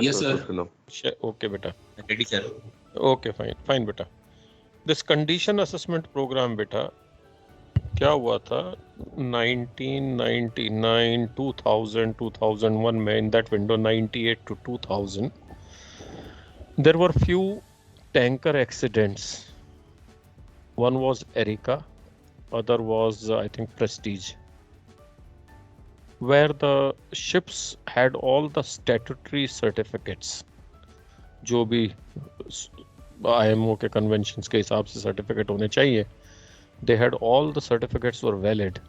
Yes, sir. Okay, beta. Ready, sir. Okay, fine, beta. This condition assessment program, beta, क्या हुआ था 1999, 2000, 2001 में, in that window 98 to 2000, there were few tanker accidents. One was Erika, other was I think Prestige, where the ships had all the statutory certificates, जो भी IMO के conventions के हिसाब से certificate होने चाहिए. They had all the certificates were valid,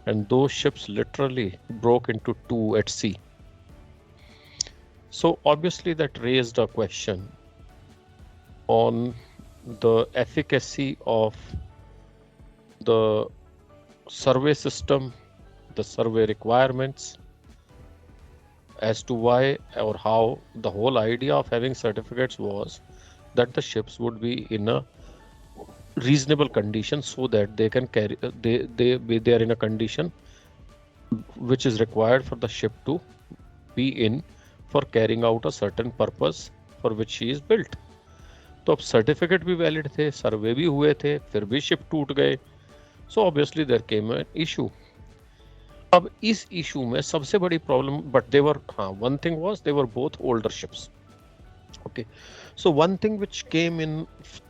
and those ships literally broke into two at sea. So obviously that raised a question on the efficacy of the survey system, the survey requirements, as to why or how the whole idea of having certificates was that the ships would be in a reasonable condition so that they can carry they are in a condition which is required for the ship to be in for carrying out a certain purpose for which she is built. तो अब certificate भी valid थे, सर्वे भी हुए थे, फिर भी ship टूट गए. So obviously there came an issue. अब इस इशू में सबसे बड़ी problem, but they were, one thing was they were both older ships. Okay, so one thing which came in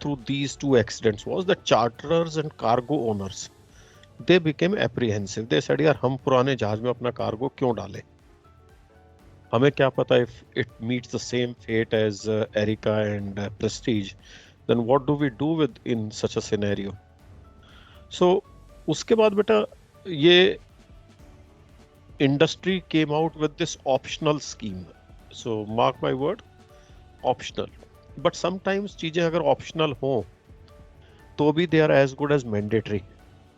through these two accidents was that charterers and cargo owners, they became apprehensive. They said, यार हम पुराने जहाज में अपना cargo क्यों डालें? हमें क्या पता if it meets the same fate as Erika and Prestige, then what do we do with in such a scenario? So उसके बाद बेटा ये industry came out with this optional scheme. So mark my word, optional. But sometimes चीजें अगर optional हो तो भी they are as good as mandatory.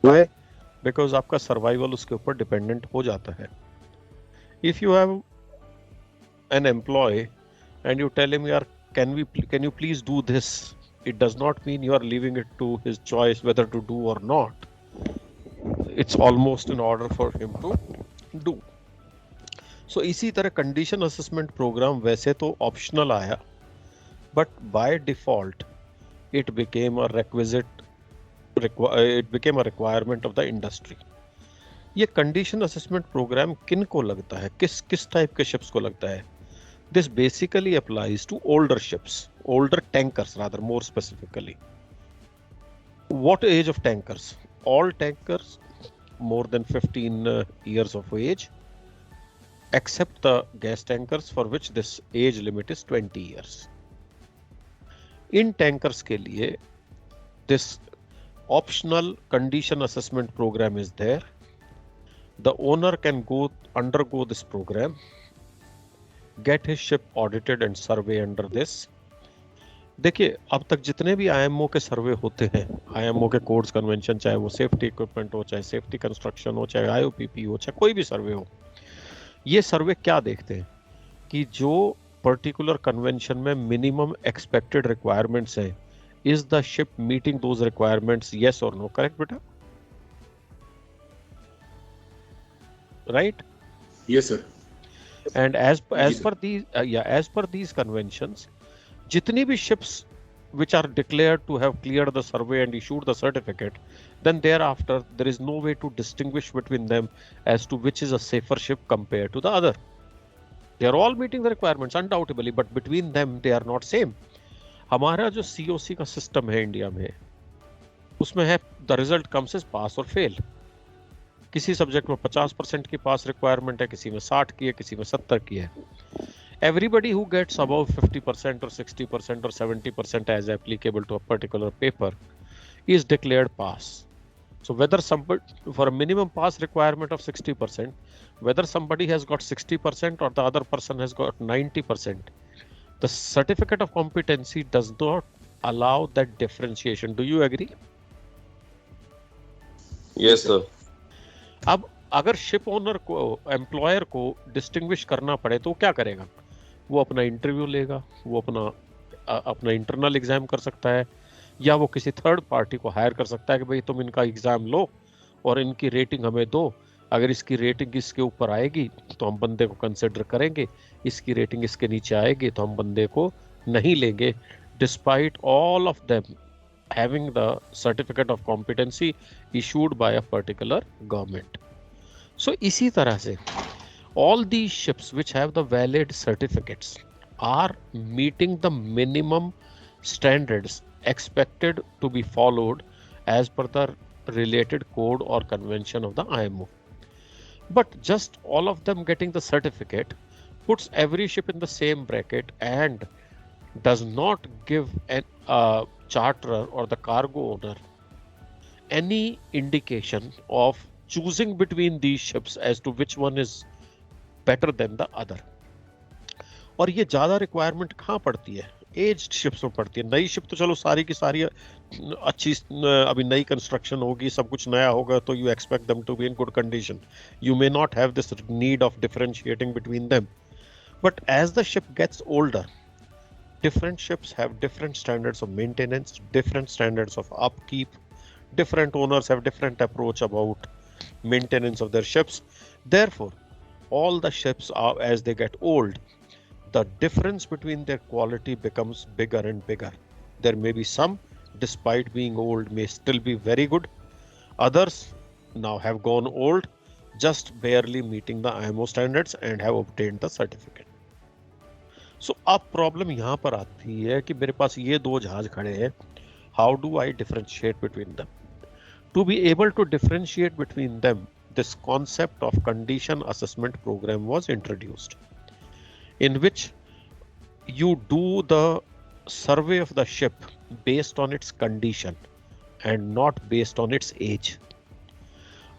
Why? Because आपका survival उसके ऊपर dependent हो जाता है. If you have an employee and you tell him, yaar, can you please do this, it does not mean you are leaving it to his choice whether to do or not. It's almost in order for him to do. So इसी तरह condition assessment program वैसे तो optional आया, but by default it became a requirement of the industry. ये condition assessment program किन को लगता है, किस type के ships को लगता है? This basically applies to older ships, older tankers rather, more specifically. What age of tankers? All tankers more than 15 years of age, except the gas tankers for which this age limit is 20 years. In tankers के लिए this optional condition assessment program is there. The owner can undergo this program, get his ship audited and survey under this. देखिए अब तक जितने भी IMO के सर्वे होते हैं, IMO के कोड्स कन्वेंशन, चाहे वो सेफ्टी इक्विपमेंट हो, चाहे सेफ्टी कंस्ट्रक्शन हो, चाहे IOPP हो, चाहे कोई भी सर्वे हो, ये सर्वे क्या देखते हैं कि जो पर्टिकुलर कन्वेंशन में मिनिमम एक्सपेक्टेड रिक्वायरमेंट्स हैं, is the ship meeting those requirements, yes और नो? करेक्ट बेटा? Right? Yes, sir. And as per these conventions, जितनी भी ships which are declared to have cleared the survey and issued the certificate, then thereafter there is no way to distinguish between them as to which is a safer ship compared to the other. They are all meeting the requirements undoubtedly, but between them they are not same. हमारा जो COC का system है India में, उसमें है the result comes as pass or fail. किसी subject में 50% की पास रिक्वायरमेंट है, किसी में 60 की है, किसी में 70 की है. Everybody who gets above 50% or 60% or 70% as applicable to a particular paper is declared pass. So whether somebody, for a minimum pass requirement of 60%, whether somebody has got 60% or the other person has got 90%, the certificate of competency does not allow that differentiation. Do you agree? Yes, sir. अब अगर ship owner को, employer को distinguish करना पड़े तो क्या करेगा? वो अपना इंटरव्यू लेगा, वो अपना इंटरनल एग्जाम कर सकता है, या वो किसी थर्ड पार्टी को हायर कर सकता है कि भाई तुम इनका एग्जाम लो और इनकी रेटिंग हमें दो, अगर इसकी रेटिंग इसके ऊपर आएगी तो हम बंदे को कंसिडर करेंगे, इसकी रेटिंग इसके नीचे आएगी तो हम बंदे को नहीं लेंगे, despite all of them having the certificate of competency issued by a particular government. So इसी तरह से all these ships which have the valid certificates are meeting the minimum standards expected to be followed as per the related code or convention of the IMO. But just all of them getting the certificate puts every ship in the same bracket and does not give an charterer or the cargo owner any indication of choosing between these ships as to which one is better than the other. और ये ज्यादा requirement कहाँ पड़ती है? Aged ships में पड़ती है. नई शिप तो चलो सारी की सारी अच्छी, अभी नई कंस्ट्रक्शन होगी, सब कुछ नया होगा, तो you expect them to be in good condition. You may not have this need of differentiating between them. But as the ship gets older, different ships have different standards of maintenance, different standards of upkeep, different owners have different approach about maintenance of their ships. Therefore, all the ships are, as they get old, the difference between their quality becomes bigger and bigger. There may be some, despite being old, may still be very good. Others now have gone old, just barely meeting the IMO standards and have obtained the certificate. सो अब problem यहाँ पर आती है कि मेरे पास ये दो जहाज खड़े हैं, how do I differentiate between them? To be able to differentiate between them, this concept of condition assessment program was introduced, in which you do the survey of the ship based on its condition and not based on its age.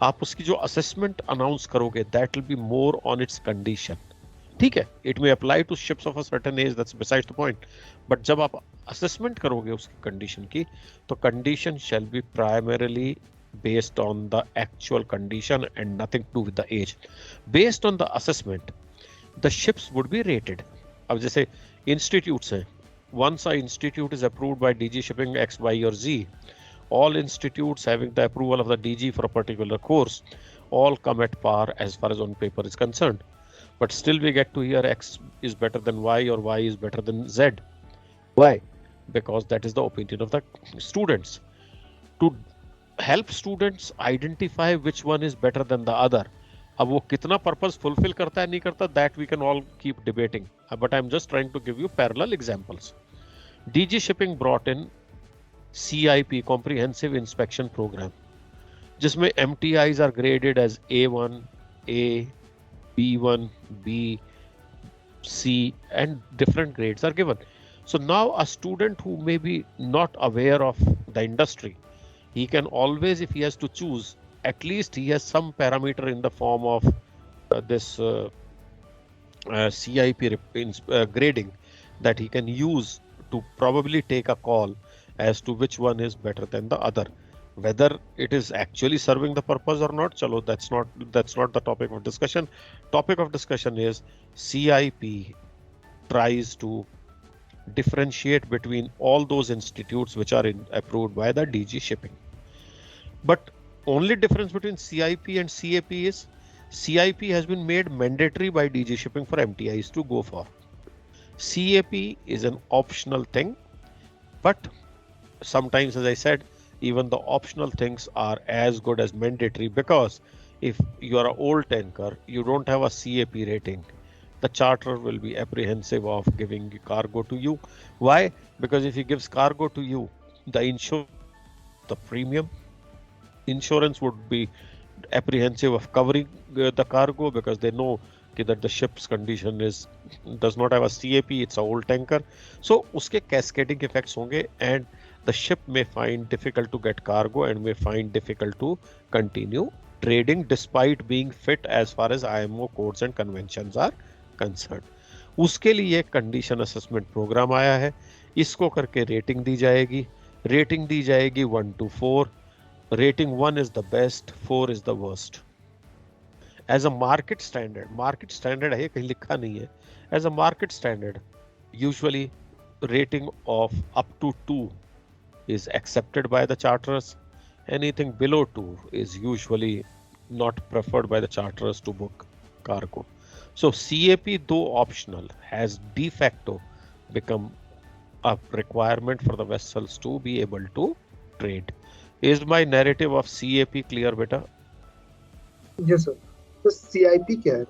आप उसकी जो assessment announce करोगे, that will be more on its condition. ठीक है, it may apply to ships of a certain age, that's besides the point. But जब आप assessment करोगे उसकी कंडीशन की, तो condition shall be primarily based on the actual condition and nothing to do with the age. Based on the assessment, the ships would be rated. अब जैसे institutes हैं, once a institute is approved by DG Shipping X, Y or Z, all institutes having the approval of the DG for a particular course all come at par as far as on paper is concerned. But still we get to hear X is better than Y or Y is better than Z. Why? Because that is the opinion of the students. To help students identify which one is better than the other, अब वो कितना purpose fulfil करता है नहीं करता, that we can all keep debating. But I'm just trying to give you parallel examples. DG Shipping brought in CIP, Comprehensive Inspection Program, जिसमें MTIs are graded as A1, A, B1, B, C, and different grades are given. So now a student who may be not aware of the industry, he can always, if he has to choose, at least he has some parameter in the form of this CIP grading that he can use to probably take a call as to which one is better than the other. Whether it is actually serving the purpose or not, chalo, that's not the topic of discussion. Topic of discussion is CIP tries to differentiate between all those institutes which are approved by the DG Shipping. But only difference between CIP and CAP is CIP has been made mandatory by DG Shipping for MTIs to go for. CAP is an optional thing, but sometimes, as I said, even the optional things are as good as mandatory, because if you are an old tanker, you don't have a CAP rating, the charterer will be apprehensive of giving cargo to you. Why? Because if he gives cargo to you, the premium insurance would be apprehensive of covering the cargo, because they know that the ship's condition does not have a CAP, it's an old tanker. So uske cascading effects honge, and the ship may find difficult to get cargo and may find difficult to continue trading despite being fit as far as IMO codes and conventions are concerned. उसके लिए condition assessment programme आया है, इसको करके rating दी जाएगी. Rating दी जाएगी 1 to 4. Rating 1 is the best, 4 is the worst. As a market standard है, ये कहीं लिखा नहीं है. As a market standard, usually rating of up to 2 is accepted by the charterers. Anything below 2 is usually not preferred by the charterers to book cargo. So CAP, though optional, has de facto become a requirement for the vessels to be able to trade. Is my narrative of CAP clear, beta? Yes sir. तो CIP क्या है?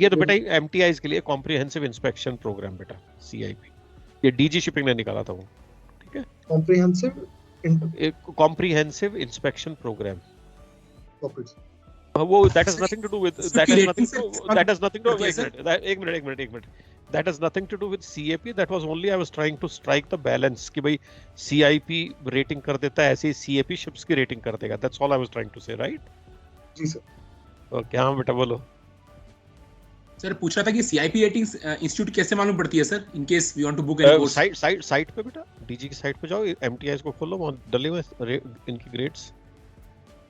ये तो बेटा MTIs के लिए comprehensive inspection programme बेटा, CIP ये DG शिपिंग ने निकाला था वो, ठीक है? कॉम्प्रिहेंसिव इंस्पेक्शन प्रोग्राम वो that has nothing to do with that has nothing to एक minute that has nothing to do with CAP. That was only I was trying to strike the balance कि भाई CIP rating कर देता है ऐसे ही CAP ships की rating कर देगा. That's all I was trying to say, right? जी सर. ओके हाँ बेटा बोलो. सर पूछ रहा था कि CIP रेटिंग्स इंस्टीट्यूट कैसे मालूम पड़ती है sir in case we want to book any course. Site पे बेटा DG की साइट पे जाओ, MTIs को खोलो, वहाँ डले हुए इनकी ग्रेड्स.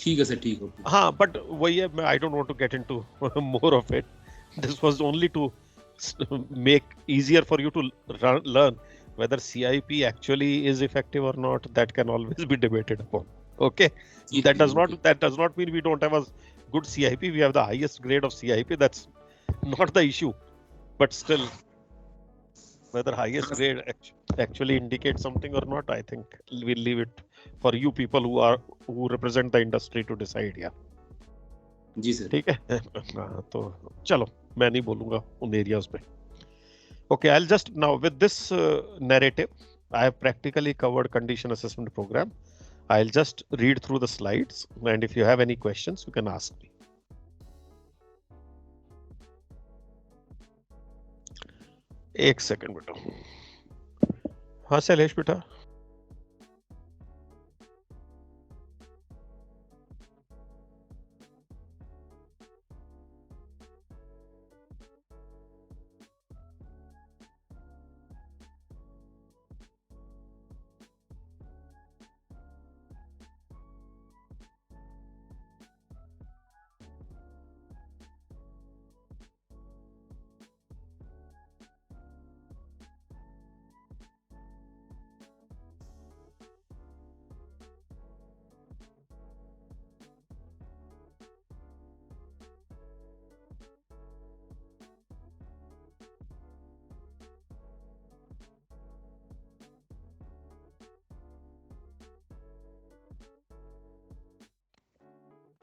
ठीक है सर, ठीक है. हाँ बट वही है, I don't want to get into more of it. This was only to make easier for you to learn whether CIP actually is effective or not. That can always be debated upon. Okay, that does not mean we don't have a good CIP. We have the highest grade of CIP. That's not the issue, but still whether highest grade actually indicates something or not, I think we'll leave it for you people who represent the industry to decide. Yeah जी sir, ठीक है. तो चलो मैं नहीं बोलूंगा उन areas पे. Okay, I'll just now with this narrative, I have practically covered condition assessment program. I'll just read through the slides, and if you have any questions, you can ask me. एक second बेटा. हाँ शैलेश बेटा.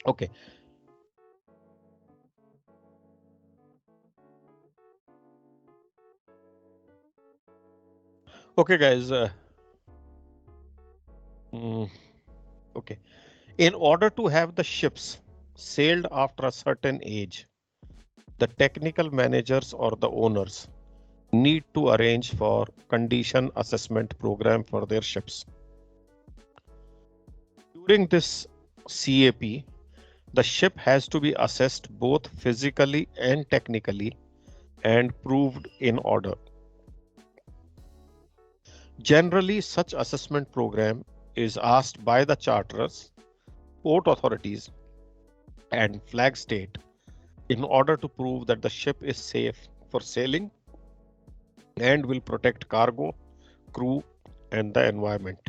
Okay. Okay, guys. Okay. In order to have the ships sailed after a certain age, the technical managers or the owners need to arrange for condition assessment program for their ships. During this CAP, the ship has to be assessed both physically and technically and proved in order. Generally, such assessment program is asked by the charterers, port authorities, and flag state in order to prove that the ship is safe for sailing and will protect cargo, crew, and the environment.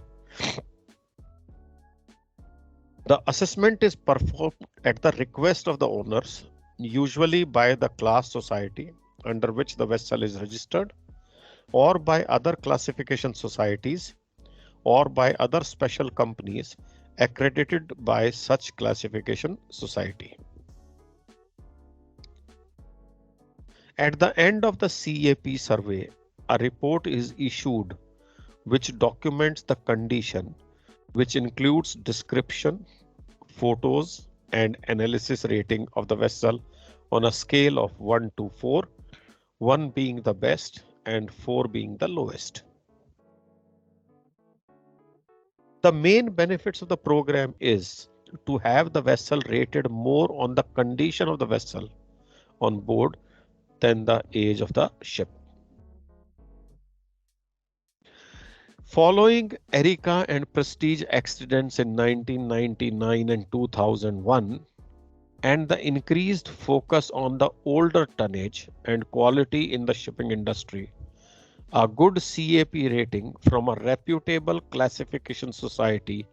The assessment is performed at the request of the owners, usually by the class society under which the vessel is registered, or by other classification societies, or by other special companies accredited by such classification society. At the end of the CAP survey, a report is issued which documents the condition, which includes description, photos, and analysis rating of the vessel on a scale of 1 to 4, 1 being the best and 4 being the lowest. The main benefits of the program is to have the vessel rated more on the condition of the vessel on board than the age of the ship. Following Erika and Prestige accidents in 1999 and 2001, and the increased focus on the older tonnage and quality in the shipping industry, a good CAP rating from a reputable classification society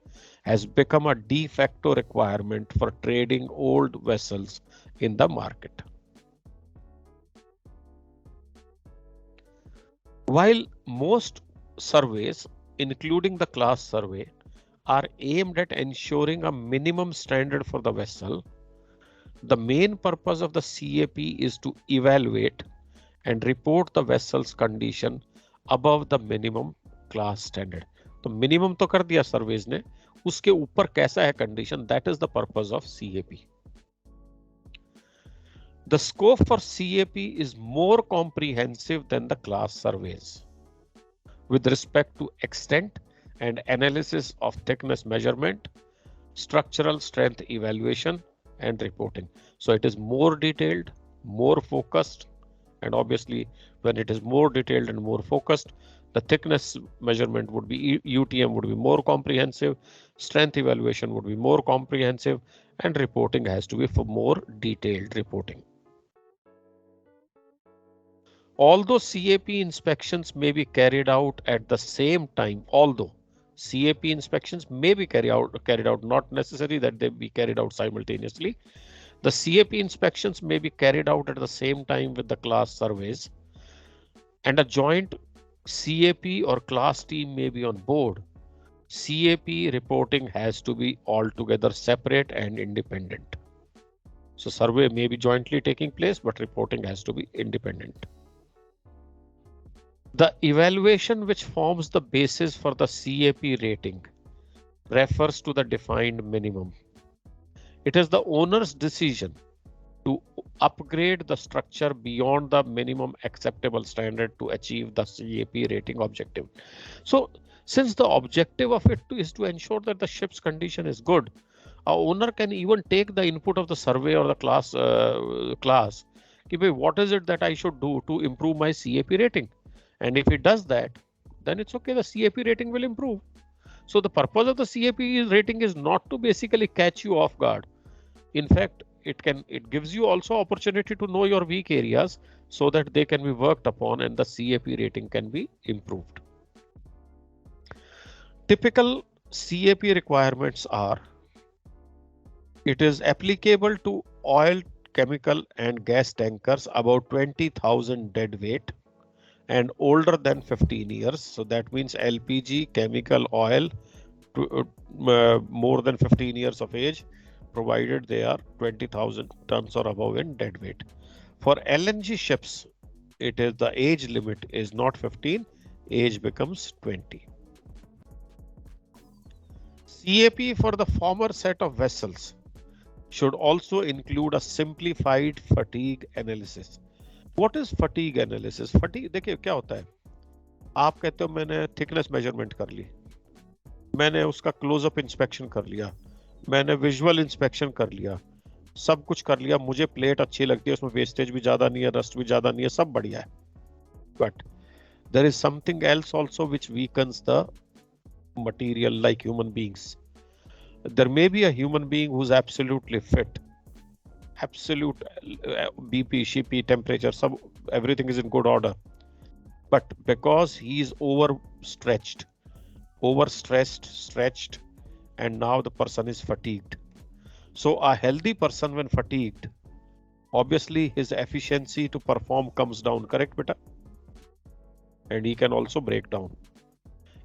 has become a de facto requirement for trading old vessels in the market. While most surveys, including the class survey, are aimed at ensuring a minimum standard for the vessel, the main purpose of the CAP is to evaluate and report the vessel's condition above the minimum class standard. तो minimum तो कर दिया surveys ने, उसके ऊपर कैसा है condition, that is the purpose of CAP. The scope for CAP is more comprehensive than the class surveys with respect to extent and analysis of thickness measurement, structural strength evaluation, and reporting. So it is more detailed, more focused, and obviously when it is more detailed and more focused, the thickness measurement would be UTM would be more comprehensive, strength evaluation would be more comprehensive, and reporting has to be for more detailed reporting. Although CAP inspections may be carried out at the same time, CAP inspections may be carried out, not necessary that they be carried out simultaneously. The CAP inspections may be carried out at the same time with the class surveys, and a joint CAP or class team may be on board. CAP reporting has to be altogether separate and independent. So survey may be jointly taking place, but reporting has to be independent. The evaluation which forms the basis for the CAP rating refers to the defined minimum. It is the owner's decision to upgrade the structure beyond the minimum acceptable standard to achieve the CAP rating objective. So since the objective of it is to ensure that the ship's condition is good, a owner can even take the input of the survey or the class, what is it that I should do to improve my CAP rating? And if it does that, then it's okay, the CAP rating will improve. So the purpose of the CAP rating is not to basically catch you off guard. In fact, it gives you also opportunity to know your weak areas so that they can be worked upon and the CAP rating can be improved. Typical CAP requirements are: it is applicable to oil, chemical and gas tankers about 20,000 deadweight and older than 15 years. So that means LPG, chemical, oil, more than 15 years of age, provided they are 20,000 tons or above in deadweight. For LNG ships, it is the age limit is not 15, age becomes 20. CAP for the former set of vessels should also include a simplified fatigue analysis. What is fatigue analysis? Fatigue, देखिए क्या होता है, आप कहते हो मैंने thickness measurement कर ली, मैंने उसका close-up inspection कर लिया, मैंने visual inspection कर लिया, सब कुछ कर लिया, मुझे प्लेट अच्छी लगती है, उसमें वेस्टेज भी ज्यादा नहीं है, रस्ट भी ज्यादा नहीं है, सब बढ़िया है. But there is something else also which weakens the material, like human beings. There may be a human being who's absolutely fit, absolute BP, shippy, temperature, everything is in good order. But because he is overstretched, stretched, and now the person is fatigued. So a healthy person when fatigued, obviously his efficiency to perform comes down, correct beta? And he can also break down.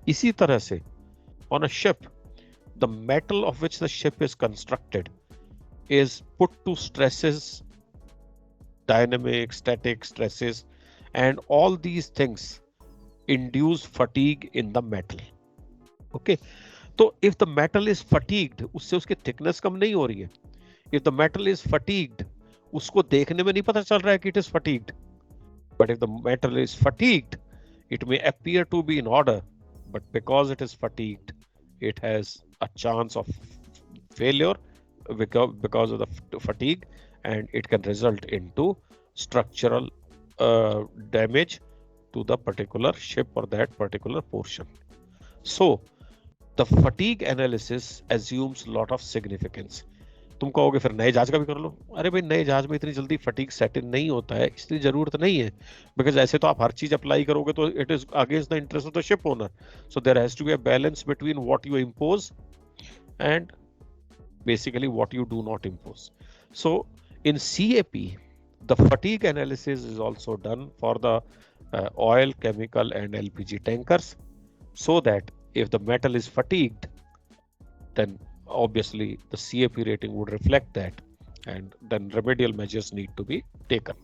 इसी तरह से, on a ship, the metal of which the ship is constructed is put to stresses, dynamic, static stresses, and all these things induce fatigue in the metal. Okay, so if the metal is fatigued, उससे उसकी thickness कम नहीं हो रही है. If the metal is fatigued, उसको देखने में नहीं पता चल रहा है कि it is fatigued. But if the metal is fatigued, it may appear to be in order, but because it is fatigued, it has a chance of failure because of the fatigue, and it can result into structural damage to the particular ship or that particular portion. So the fatigue analysis assumes lot of significance. तुम कहोगे फिर नए जहाज का भी कर लो. अरे भाई नए जहाज में इतनी जल्दी फटीग सेट इन नहीं होता है, इसलिए जरूरत नहीं है, बिकॉज ऐसे तो आप हर चीज अप्लाई करोगे तो it is against the interest of the ship owner. So there has to be a balance between what you impose and basically what you do not impose. So in CAP, the fatigue analysis is also done for the oil, chemical and LPG tankers, so that if the metal is fatigued, then obviously the CAP rating would reflect that, and then remedial measures need to be taken.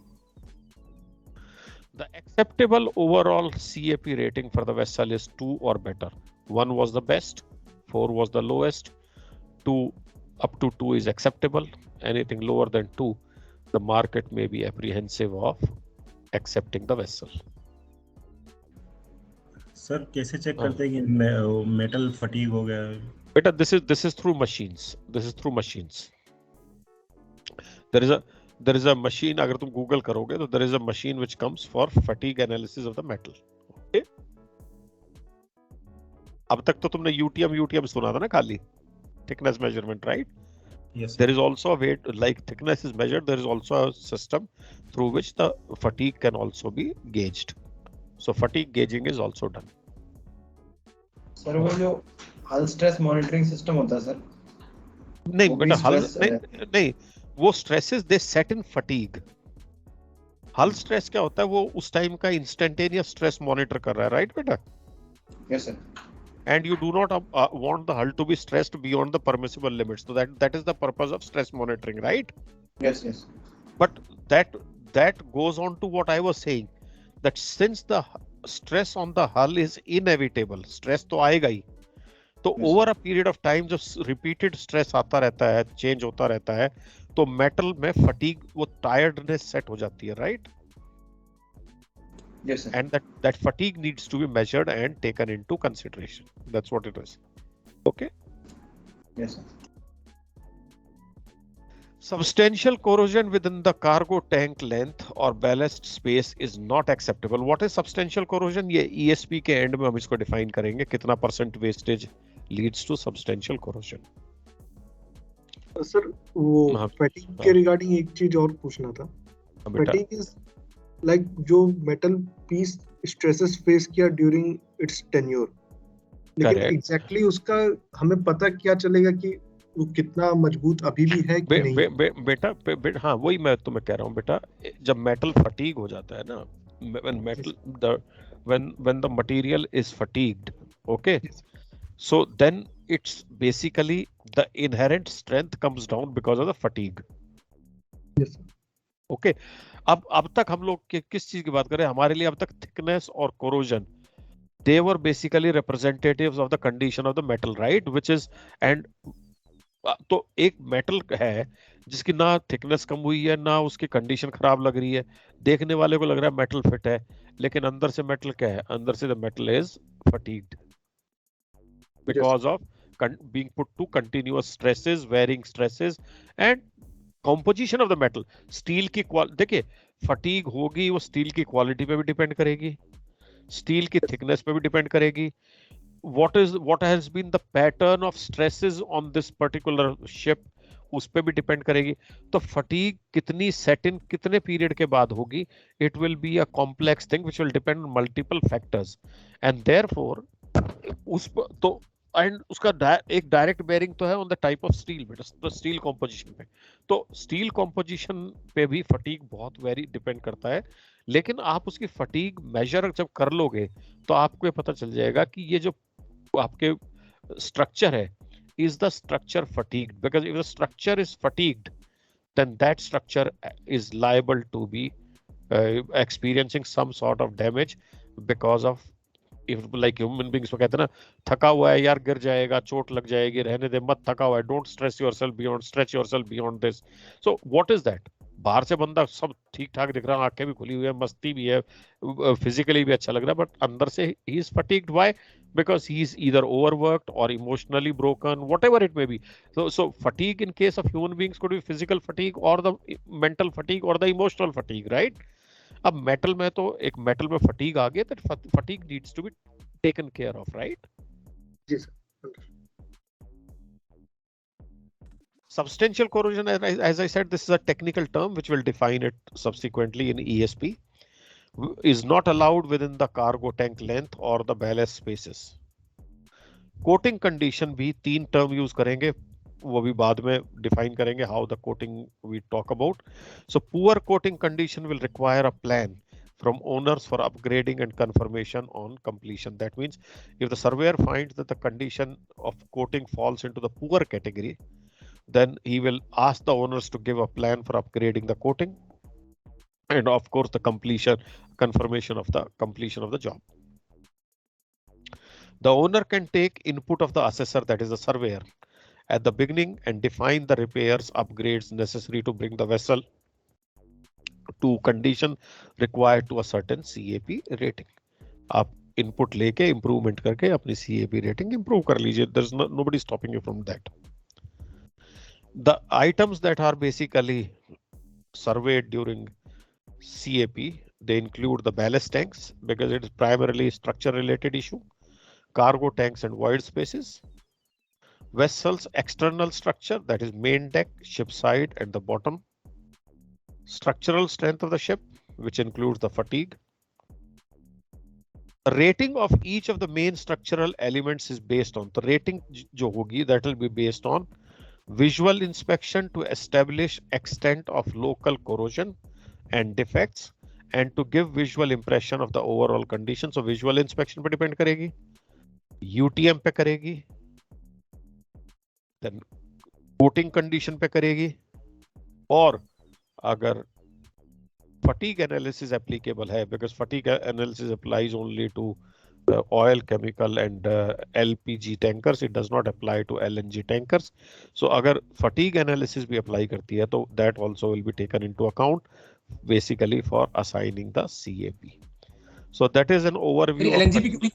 The acceptable overall CAP rating for the vessel is 2 or better. 1 was the best, 4 was the lowest, 2 up to 2 is acceptable. Anything lower than 2, the market may be apprehensive of accepting the vessel. Sir कैसे check करते हैं कि metal fatigue हो गया? बेटा, this is through machines. This is through machines. There is a machine. अगर तुम Google करोगे तो there is a machine which comes for fatigue analysis of the metal. Okay? अब तक तो तुमने UTM सुना था ना खाली, thickness measurement, right? Yes. There is also a way, like thickness is measured, there is also a system through which the fatigue can also be gauged. So fatigue gauging is also done. Sir वो जो हल stress monitoring system होता है sir, नहीं बेटा, हल नहीं, वो स्ट्रेसेस दे सेट इन फटीग. हल स्ट्रेस क्या होता है, वो उस टाइम का इंस्टेंटेनियस स्ट्रेस मॉनिटर कर रहा है, राइट बेटा? Yes sir. And you do not want the hull to be stressed beyond the permissible limits. So that is the purpose of stress monitoring, right? Yes. But that goes on to what I was saying, that since the stress on the hull is inevitable, stress तो आएगा ही, तो Yes. over a period of time जब repeated stress आता रहता है, change होता रहता है, तो metal में fatigue, वो tiredness set हो जाती है, right? Yes sir. And that fatigue needs to be measured and taken into consideration. That's what it is. Okay? Yes sir. Substantial corrosion within the cargo tank length or ballast space is not acceptable. What is substantial corrosion? ये ESP के end में हम इसको define करेंगे, कितना % wastage leads to substantial corrosion. Sir वो fatigue के regarding एक चीज और पूछना था. फैटिग इज लाइक जो मेटल पीस स्ट्रेसेस फेस किया ड्यूरिंग इट्स टेन्योर, लेकिन एग्जैक्टली उसका हमें पता क्या चलेगा कि वो कितना मजबूत अभी भी है कि नहीं? बेटा हाँ, वही मैं तुम्हें कह रहा हूँ बेटा, जब मेटल फटीग हो जाता है ना, when the material is fatigued, okay, so then it's basically the inherent strength comes down because of the fatigue. Yes. Okay. अब तक हम लोग किस चीज की बात कर रहे हैं? हमारे लिए अब तक thickness और corrosion, they were basically representatives of the condition of the metal, right? Which is, and तो एक मेटल है जिसकी ना थिकनेस कम हुई है, ना उसकी कंडीशन खराब लग रही है, देखने वाले को लग रहा है मेटल फिट है, लेकिन अंदर से मेटल क्या है? अंदर से the metal is fatigued because of being put to continuous stresses, varying stresses and composition of the metal. Steel की देखिए, फटीग होगी वो स्टील की क्वालिटी पे भी डिपेंड करेगी, स्टील की थिकनेस पे भी डिपेंड करेगी. what has been the pattern of stresses on this particular ship, उस पे भी डिपेंड करेगी. तो फटीग कितनी सेट इन कितने पीरियड के बाद होगी, it will be a complex thing which will depend on multiple factors and therefore उस तो एंड उसका एक डायरेक्ट बेयरिंग तो है on the type of steel में, तो स्टील कॉम्पोजिशन पे, तो स्टील कॉम्पोजिशन पे भी फटीग बहुत वेरी डिपेंड करता है. लेकिन आप उसकी फटीग मेजर जब कर लोगे तो आपको ये पता चल जाएगा कि ये जो आपके स्ट्रक्चर है, is the structure fatigued? Because if the structure is fatigued, then that structure is liable to be experiencing some sort of damage because of, if like human beings वो कहते हैं ना, थका हुआ है यार, गिर जाएगा, चोट लग जाएगी, रहने दे, मत थका हुआ है, don't stress yourself beyond, stretch yourself beyond this. So what is that? बाहर से बंदा सब ठीक ठाक दिख रहा है, आंखें भी खुली हुई है, मस्ती भी है, फिजिकली भी अच्छा लग रहा है, बट अंदर से he is fatigued. Why? Because he is either overworked or emotionally broken, whatever it may be. So fatigue in case of human beings could be physical fatigue or the mental fatigue or the emotional fatigue, right? अब metal में तो एक metal में fatigue आ गया, that fatigue needs to be taken care of, right? जी sir. Substantial corrosion, as I said, this is a technical term which will define it subsequently in ESP, is not allowed within the cargo tank length or the ballast spaces. Coating condition भी 3 term use करेंगे, वो भी बाद में define करेंगे how the coating we talk about. So poor coating condition will require a plan from owners for upgrading and confirmation on completion. That means if the surveyor finds that the condition of coating falls into the poor category, then he will ask the owners to give a plan for upgrading the coating and of course the confirmation of the completion of the job. The owner can take input of the assessor, that is the surveyor, at the beginning and define the repairs, upgrades necessary to bring the vessel to condition required to a certain CAP rating. आप input लेके improvement करके अपनी CAP rating improve कर लीजिए. There's nobody stopping you from that. The items that are basically surveyed during CAP, they include the ballast tanks because it is primarily structure related issue, cargo tanks and void spaces, vessel's external structure, that is main deck, ship side and the bottom, structural strength of the ship, which includes the fatigue. The rating of each of the main structural elements is based on, the rating jo hogi, that will be based on visual inspection to establish extent of local corrosion and defects and to give visual impression of the overall condition. So visual inspection पे depend करेगी, UTM पे करेगी, then coating condition पे करेगी, और अगर fatigue analysis applicable है, because fatigue analysis applies only to oil, chemical and LPG tankers, it does not apply to LNG tankers. So अगर fatigue analysis भी apply करती है तो that also will be taken into account basically for assigning the CAP. So that is an overview. LNG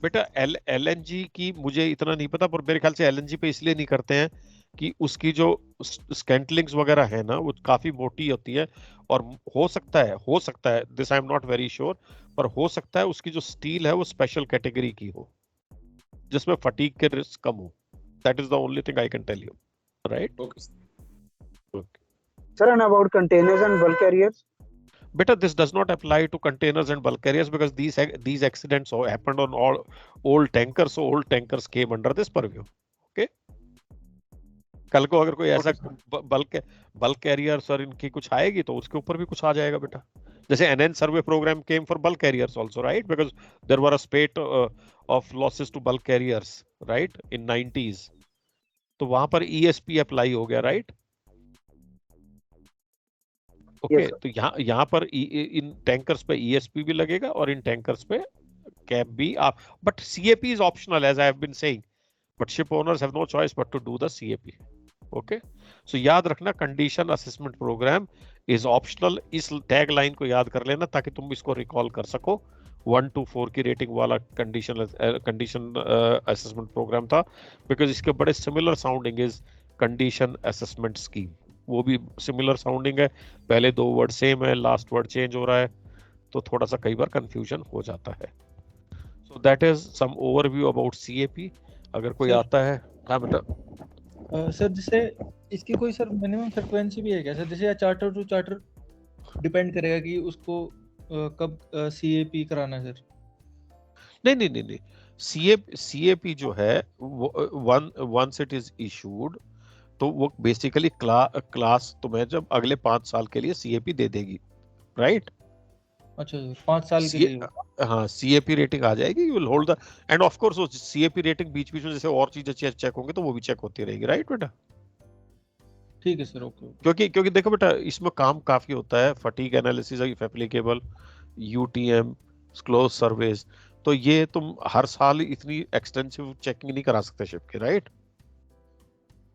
बेटा LNG की मुझे इतना नहीं पता, पर मेरे ख्याल से LNG पे इसलिए नहीं करते हैं कि उसकी जो स्कैंटलिंग्स वगैरह है ना वो काफी मोटी होती है, और हो सकता है this I am not very sure, पर हो सकता है उसकी जो स्टील है वो स्पेशल कैटेगरी की हो जिसमें फटीग के रिस्क कम हो. That is the only thing I can tell you, right? Okay sir, and about containers and bulk carriers? Beta, this does not apply to containers and bulk carriers because these accidents happened on all old tankers, so old tankers came under this purview. Okay. कल को अगर कोई ऐसा bulk carriers और इनकी कुछ आएगी तो उसके ऊपर भी कुछ आ जाएगा बेटा. जैसे NN survey program came for bulk carriers also, right? Because there were a spate of losses to bulk carriers, right, in 90s. तो वहां पर ESP अप्लाई हो गया, राइट? ओके, तो यहाँ पर इन टैंकर्स पे ESP भी लगेगा और इन टैंकर्स पे कैप भी. आप but CAP is optional as I have been saying, but ship owners have no choice but to do the CAP. Okay, so याद रखना condition assessment program is optional. इस टैग लाइन को याद कर लेना ताकि तुम इसको रिकॉल कर सको. 1 to 4 की रेटिंग वाला कंडीशन असेसमेंट प्रोग्राम था, बिकॉज इसके बड़े similar sounding is condition assessment scheme. वो भी सिमिलर साउंडिंग है, पहले 2 वर्ड सेम है, लास्ट वर्ड चेंज हो रहा है, तो थोड़ा सा कई बार कंफ्यूजन हो जाता है. So that is some overview about CAP. अगर कोई आता है. हाँ बेटा. सर, जैसे इसकी कोई सर मिनिमम फ्रीक्वेंसी भी है क्या सर? जैसे चार्टर टू चार्टर डिपेंड करेगा कि उसको कब CAP कराना है सर? नहीं. CAP जो है once it is issued तो वो बेसिकली क्लास तुम्हें जब अगले 5 साल के लिए CAP दे देगी, राइट? अच्छा, 5 साल के लिए. हाँ, CAP रेटिंग आ जाएगी. You will hold the, end of course वो CAP रेटिंग बीच बीच में जैसे और चीजें चेक होंगे तो वो भी चेक होती रहेगी, राइट बेटा? ठीक है सर, ओके. क्योंकि देखो बेटा, इसमें काम काफी होता है. Fatigue analysis if applicable, UTM, close surveys, तो ये तुम हर साल इतनी एक्सटेंसिव चेकिंग नहीं करा सकते शिप के, राइट?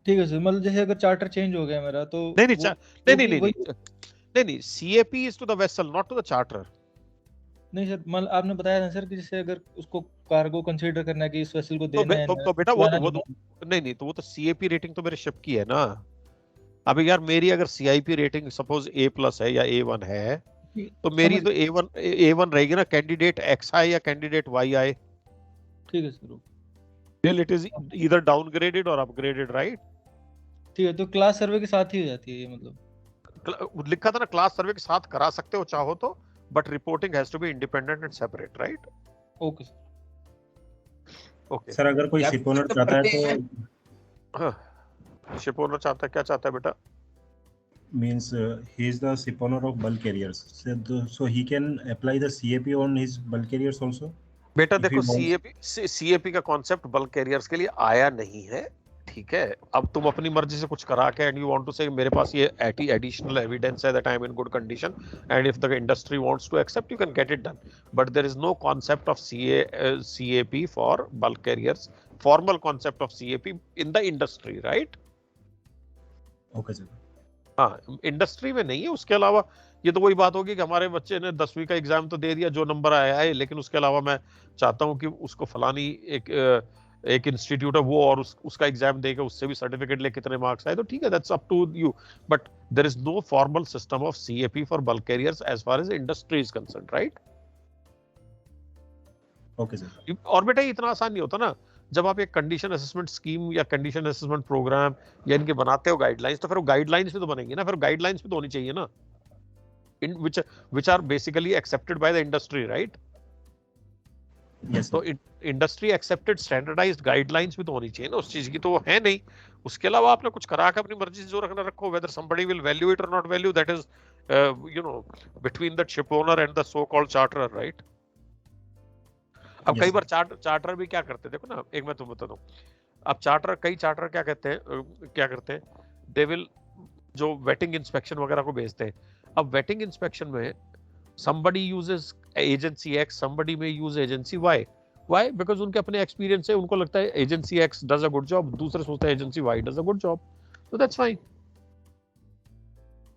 ठीक है सर, मतलब जैसे अगर चार्टर चेंज हो गया मेरा तो नहीं, CAP is to the vessel, not to the charter. नहीं सर, मतलब आपने बताया ना सर कि जैसे अगर उसको कार्गो कंसीडर करना है कि इस वेसल को देना है तो बेटा वो तो नहीं, तो वो तो CAP रेटिंग तो मेरे शिप की है ना. अभी यार मेरी अगर CIP रेटिंग सपोज A+ है या A1 है, तो मेरी तो A1 रहेगी ना, कैंडिडेट XI या कैंडिडेट YI. ठीक है sir. Till it is either downgraded or upgraded, right? ठीक है, तो क्लास सर्वे के साथ ही हो जाती है ये, मतलब लिखा था ना क्लास सर्वे के साथ करा सकते हो चाहो तो, but reporting has to be independent and separate, right? Okay okay sir अगर कोई शिप ओनर चाहता है तो शिप ओनर चाहता है, क्या चाहता है बेटा? means he is the ship owner of bulk carriers, so he can apply the CAP on his bulk carriers also. बेटा If he देखो, wants- सीएपी का कॉन्सेप्ट बल्क कैरियर्स के लिए आया नहीं है, ठीक है? अब तुम अपनी मर्जी से कुछ करा के एंड यू वांट टू से मेरे पास ये एडिशनल एविडेंस है that I am in good condition and if the industry wants to accept you can get it done, but there is no concept of CAP for bulk carriers, formal concept of CAP in the industry, right? Okay sir. हाँ, industry में नहीं है। उसके अलावा ये तो वही बात होगी कि हमारे बच्चे ने 10वीं का एग्जाम तो दे दिया, जो नंबर आया है, लेकिन उसके अलावा मैं चाहता हूँ कि उसको फलानी एक इंस्टीट्यूट है वो और उसका एग्जाम देके उससे भी सर्टिफिकेट ले, कितने मार्क्स आए तो ठीक है, that's up to you, but there is no formal system of CAP for bulk carriers as far as industry is concerned, right? Okay sir. और बेटा ये इतना आसान नहीं होता ना, जब आप एक कंडीशन असेसमेंट स्कीम या कंडीशन असेसमेंट प्रोग्राम या इनके बनाते हो गाइडलाइंस, तो फिर वो गाइडलाइंस भी तो बनेंगी ना, फिर गाइडलाइंस भी तो होनी चाहिए ना, इन which are basically accepted by the industry, right? Yes, तो इंडस्ट्री एक्सेप्टेड स्टैंडर्डाइज्ड गाइडलाइंस भी तो होनी चाहिए ना, उस चीज की तो वो है नहीं। उसके अलावा आपने कुछ करा के अपनी मर्जी से जो रखना रखो, whether somebody will value it or not value, that is between the ship owner and the so called charterer, right? अब Yes, कई बार चार्टर भी क्या करते हैं, देखो ना, एक मैं तुम्हें बता दूं, अब कई चार्टर क्या करते हैं, दे विल जो वेटिंग इंस्पेक्शन वगैरह को भेजते हैं। अब वेटिंग इंस्पेक्शन में somebody uses agency X, somebody may use agency Y. Why? Because उनके अपने एक्सपीरियंस है, उनको लगता है agency X does a good job, दूसरे सोचते हैं agency Y does a good job, so that's fine.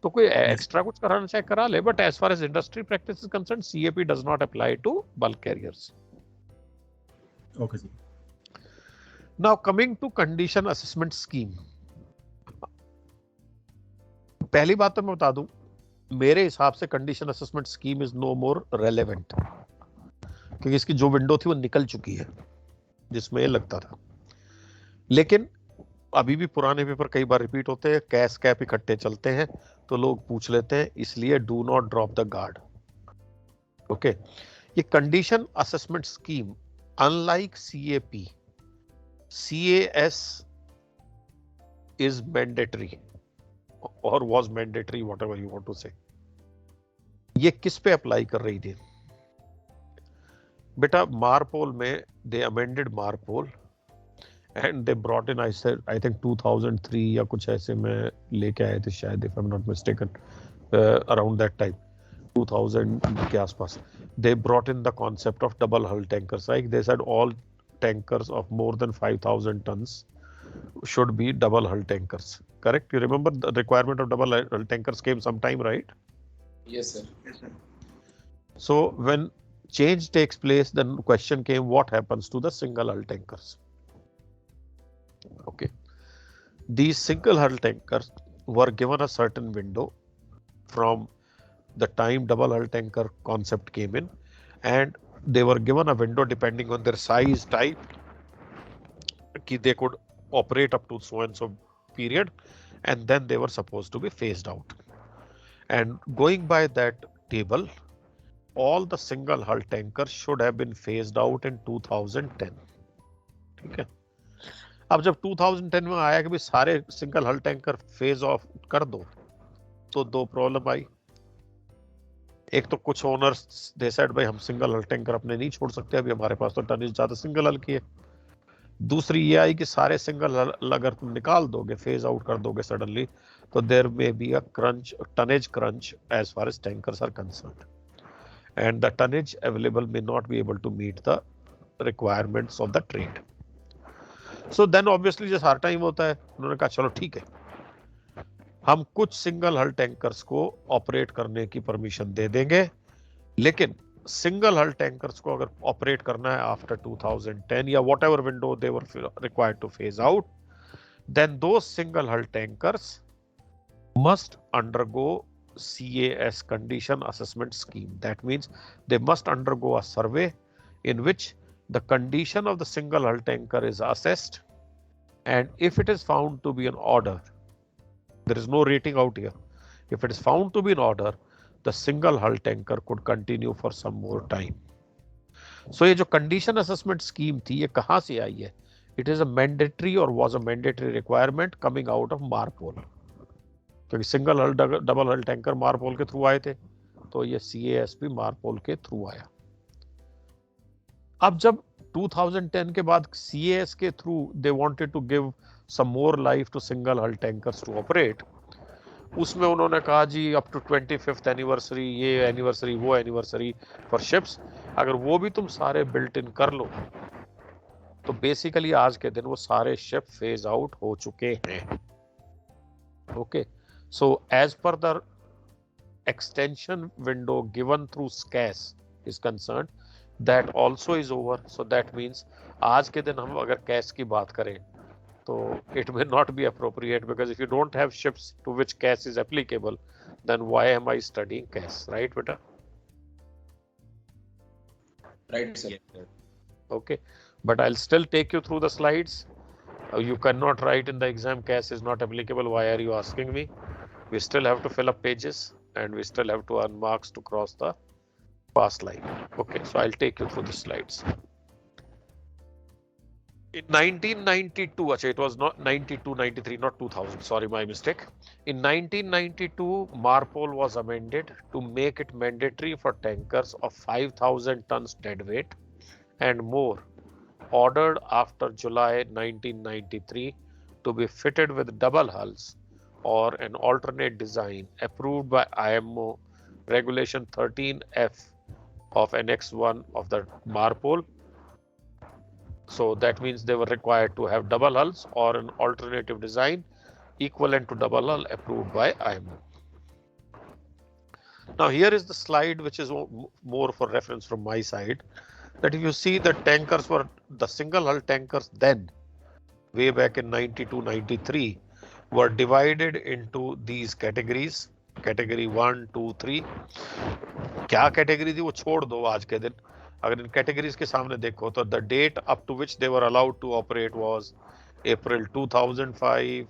तो कोई एक्स्ट्रा कुछ कराना चाहे करा ले, but as far as industry practice is concerned, CAP does not apply to bulk carriers. Okay sir. Now coming to condition assessment scheme, पहली बात तो मैं बता दूं, मेरे हिसाब से condition assessment scheme is no more relevant, क्योंकि इसकी जो विंडो थी वो निकल चुकी है जिसमें ये लगता था। लेकिन अभी भी पुराने पेपर कई बार रिपीट होते हैं, कैश कैप इकट्ठे चलते हैं, तो लोग पूछ लेते हैं, इसलिए do not drop the guard. Okay, ये condition assessment scheme unlike CAP, CAS is mandatory or was mandatory, whatever you want to say. ये किस पे अप्लाई कर रही थी बेटा? मारपोल में they amended मारपोल and they brought in, I think 2003 या कुछ ऐसे में लेके आए थे शायद, if I'm not mistaken, around that time 2000 के आसपास they brought in the concept of double hull tankers, like they said all tankers of more than 5,000 tons should be double hull tankers, correct? You remember the requirement of double hull tankers came sometime, right? Yes sir. So when change takes place, then question came, what happens to the single hull tankers? Okay, these single hull tankers were given a certain window from the time double hull tanker concept came in, and they were given a window depending on their size, type, that they could operate up to so and so period, and then they were supposed to be phased out. And going by that table, all the single hull tankers should have been phased out in 2010. ठीक है, अब जब 2010 में आया कि भाई सारे single हल टैंकर फेज ऑफ कर दो, तो दो प्रॉब्लम आई। एक तो कुछ ओनर्स दे सेड भाई हम सिंगल हल टैंकर अपने नहीं छोड़ सकते, अभी हमारे पास तो टनेज ज्यादा सिंगल हल की है। दूसरी ये आई कि सारे सिंगल हल अगर तुम निकाल दोगे, फेज आउट कर दोगे सडनली, तो there may be a crunch, tonnage crunch as far as tankers are concerned, and the tonnage available may not be able to meet the requirements of the trade. So then obviously जैसे हर time होता है, उन्होंने कहा चलो ठीक है, हम कुछ सिंगल हल टैंकर्स को ऑपरेट करने की परमिशन दे देंगे, लेकिन सिंगल हल टैंकर्स को अगर ऑपरेट करना है आफ्टर 2010 या whatever window they were required to phase out, then those single hull tankers must undergo CAS, condition assessment scheme. That means they must undergo a survey in which the condition of the single hull tanker is assessed, and if it is found to be an order, there is no rating out here, if it is found to be an order, the single hull tanker could continue for some more time. सो ये जो condition assessment scheme थी ये कहाँ से आई है? It is a mandatory और was a mandatory requirement coming out of मारपोल, क्योंकि single हल डबल हल टैंकर मारपोल के थ्रू आए थे, तो ये CAS भी मारपोल के थ्रू आया। अब जब 2010 के बाद CAS के through they wanted to give some more life to single hull tankers to operate, उसमें उन्होंने कहा जी अप टू 25th एनिवर्सरी, ये एनिवर्सरी, वो एनिवर्सरी फॉर शिप्स, अगर वो भी तुम सारे बिल्ट इन कर लो तो बेसिकली आज के दिन वो सारे शिप फेज आउट हो चुके हैं। Okay, so as per the extension window given through SCAS is concerned, that also is over. So that means आज के दिन हम अगर CAS की बात करें तो it may not be appropriate, because if you don't have ships to which CAS is applicable, then why am I studying CAS, right beta? Right, sir. Okay, but I'll still take you through the slides. You cannot write in the exam CAS is not applicable. Why are you asking me? We still have to fill up pages and we still have to earn marks to cross the pass line. Okay, so I'll take you through the slides. In 1992, it was not 92, 93, not 2000, sorry, my mistake. In 1992, MARPOL was amended to make it mandatory for tankers of 5,000 tons dead weight and more ordered after July 1993 to be fitted with double hulls or an alternate design approved by IMO Regulation 13F of Annex 1 of the MARPOL. So that means they were required to have double hulls or an alternative design equivalent to double hull approved by IMO. Now here is the slide which is more for reference from my side, that if you see the tankers were the single hull tankers then way back in 92, 93 were divided into these categories, category 1, 2, 3. क्या category थी वो छोड़ दो आज के दिन, अगर इन categories के सामने देखो तो the date up to which they were allowed to operate was April 2005,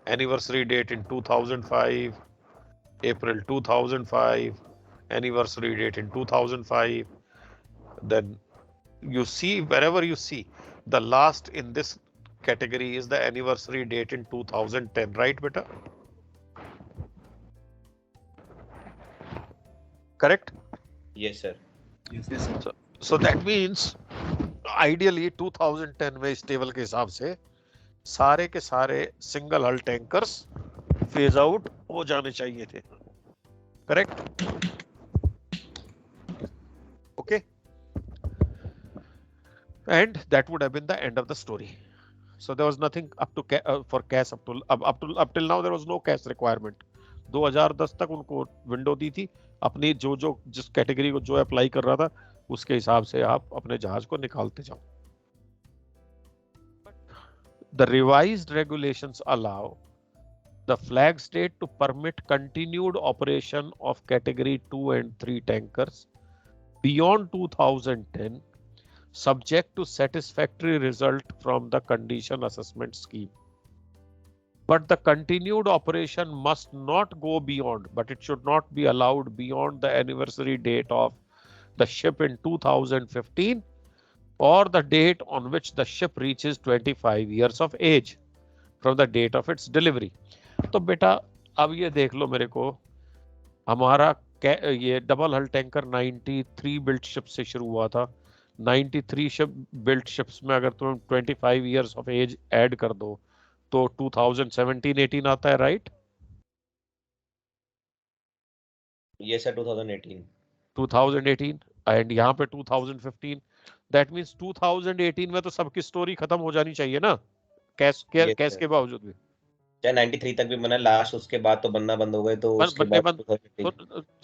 anniversary date in 2005, April 2005, anniversary date in 2005. Then you see, wherever you see the last in this category is the anniversary date in 2010, right beta? Correct? Yes sir. Yes, sir. So that means ideally 2010 में इस table के हिसाब से सारे के सारे single hull tankers phase out हो जाने चाहिए थे, correct? Okay, and that would have been the end of the story. So there was nothing up to for CAS up till now there was no CAS requirement. 2010 तक उनको window दी थी, अपनी जो जिस कैटेगरी को जो अप्लाई कर रहा था उसके हिसाब से आप अपने जहाज को निकालते जाओ. The revised regulations allow the flag state to permit continued operation of category 2 and 3 tankers beyond 2010, subject to satisfactory result from the condition assessment scheme. But the continued operation must not go beyond, but it should not be allowed beyond the anniversary date of the ship in 2015 or the date on which the ship reaches 25 years of age from the date of its delivery. तो बेटा अब ये देख लो मेरे को, हमारा ये double हल टैंकर 93 बिल्ट शिप से शुरू हुआ था. 93 शिप बिल्ट शिप्स में अगर तुम 25 इयर्स ऑफ एज ऐड कर दो तो 2017-18 आता है, राइट? Yes sir, 2018. 2018 एंड यहाँ पे 2015. दैट मींस 2018 में तो सबकी स्टोरी खत्म हो जानी चाहिए ना, कैश के बावजूद भी. चाहे 93 तक भी बना, लास्ट उसके बाद तो बनना बंद हो गए, तो उसके बाद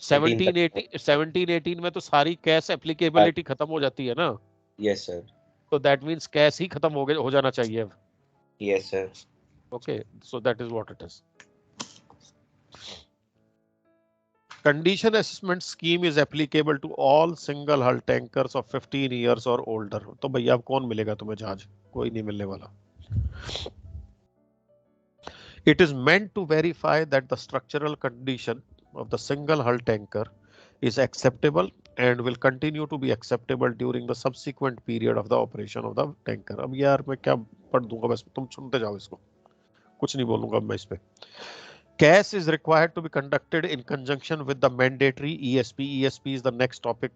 17-18 में तो सारी कैश एप्लीकेबिलिटी खत्म हो जाती है ना. Yes sir. तो दैट मींस कैश ही खत्म हो जाना चाहिए. Yes sir. Okay, so that is what it is. Condition assessment scheme is applicable to all single hull tankers of 15 years or older. तो भैया अब कौन मिलेगा तुम्हें जहाज? कोई नहीं मिलने वाला. It is meant to verify that the structural condition of the single hull tanker is acceptable and will continue to be acceptable during the subsequent period of the operation of the tanker. अब यार मैं क्या पढ़ दूंगा, बस तुम सुनते जाओ इसको, कुछ नहीं बोलूंगा मैं इस पे. CAS is required to be conducted in conjunction with the mandatory ESP. ESP is the next topic,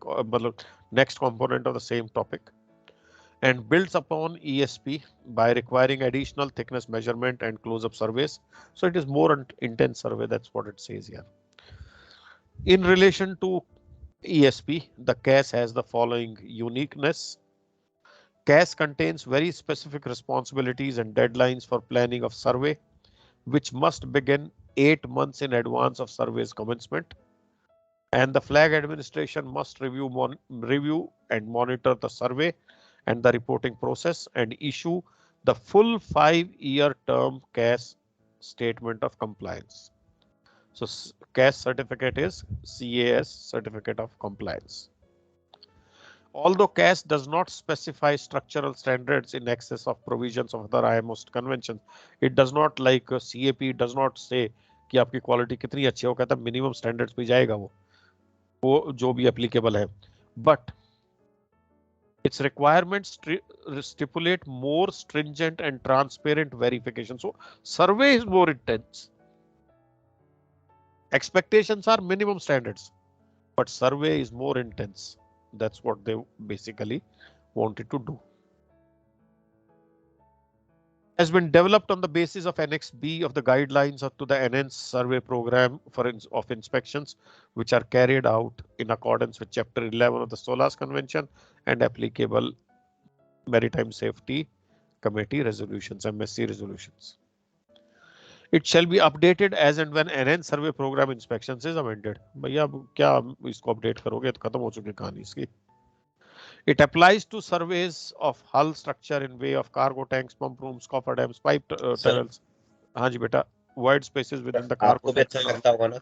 next component of the same topic, and builds upon ESP by requiring additional thickness measurement and close-up surveys. So it is more intense survey. That's what it says here. In relation to ESP, the CAS has the following uniqueness. CAS contains very specific responsibilities and deadlines for planning of survey, which must begin 8 months in advance of survey's commencement. And the flag administration must review and monitor the survey and the reporting process and issue the full 5-year term CAS statement of compliance. So CAS certificate is CAS certificate of compliance. Although CAS does not specify structural standards in excess of provisions of other IMO conventions, it does not, like CAP does not say कि आपकी quality कितनी अच्छी है, वो कहता है minimum standards पे जाएगा वो जो भी एप्लीकेबल है. But its requirements stipulate more stringent and transparent verification. So survey is more intense. Expectations are minimum standards, but survey is more intense. That's what they basically wanted to do. Has been developed on the basis of Annex B of the guidelines to the enhanced survey program of inspections, which are carried out in accordance with Chapter 11 of the SOLAS Convention and applicable Maritime Safety Committee resolutions, MSC resolutions. It shall be updated as and when enhanced survey program inspections is amended. भैया क्या इसको update करोगे तो खत्म हो चुकी कहानी इसकी. It applies to surveys of hull structure in way of cargo tanks, pump rooms, coffer dams, pipe tunnels. हाँ जी बेटा, void spaces within the cargo. आपको भी अच्छा लगता होगा ना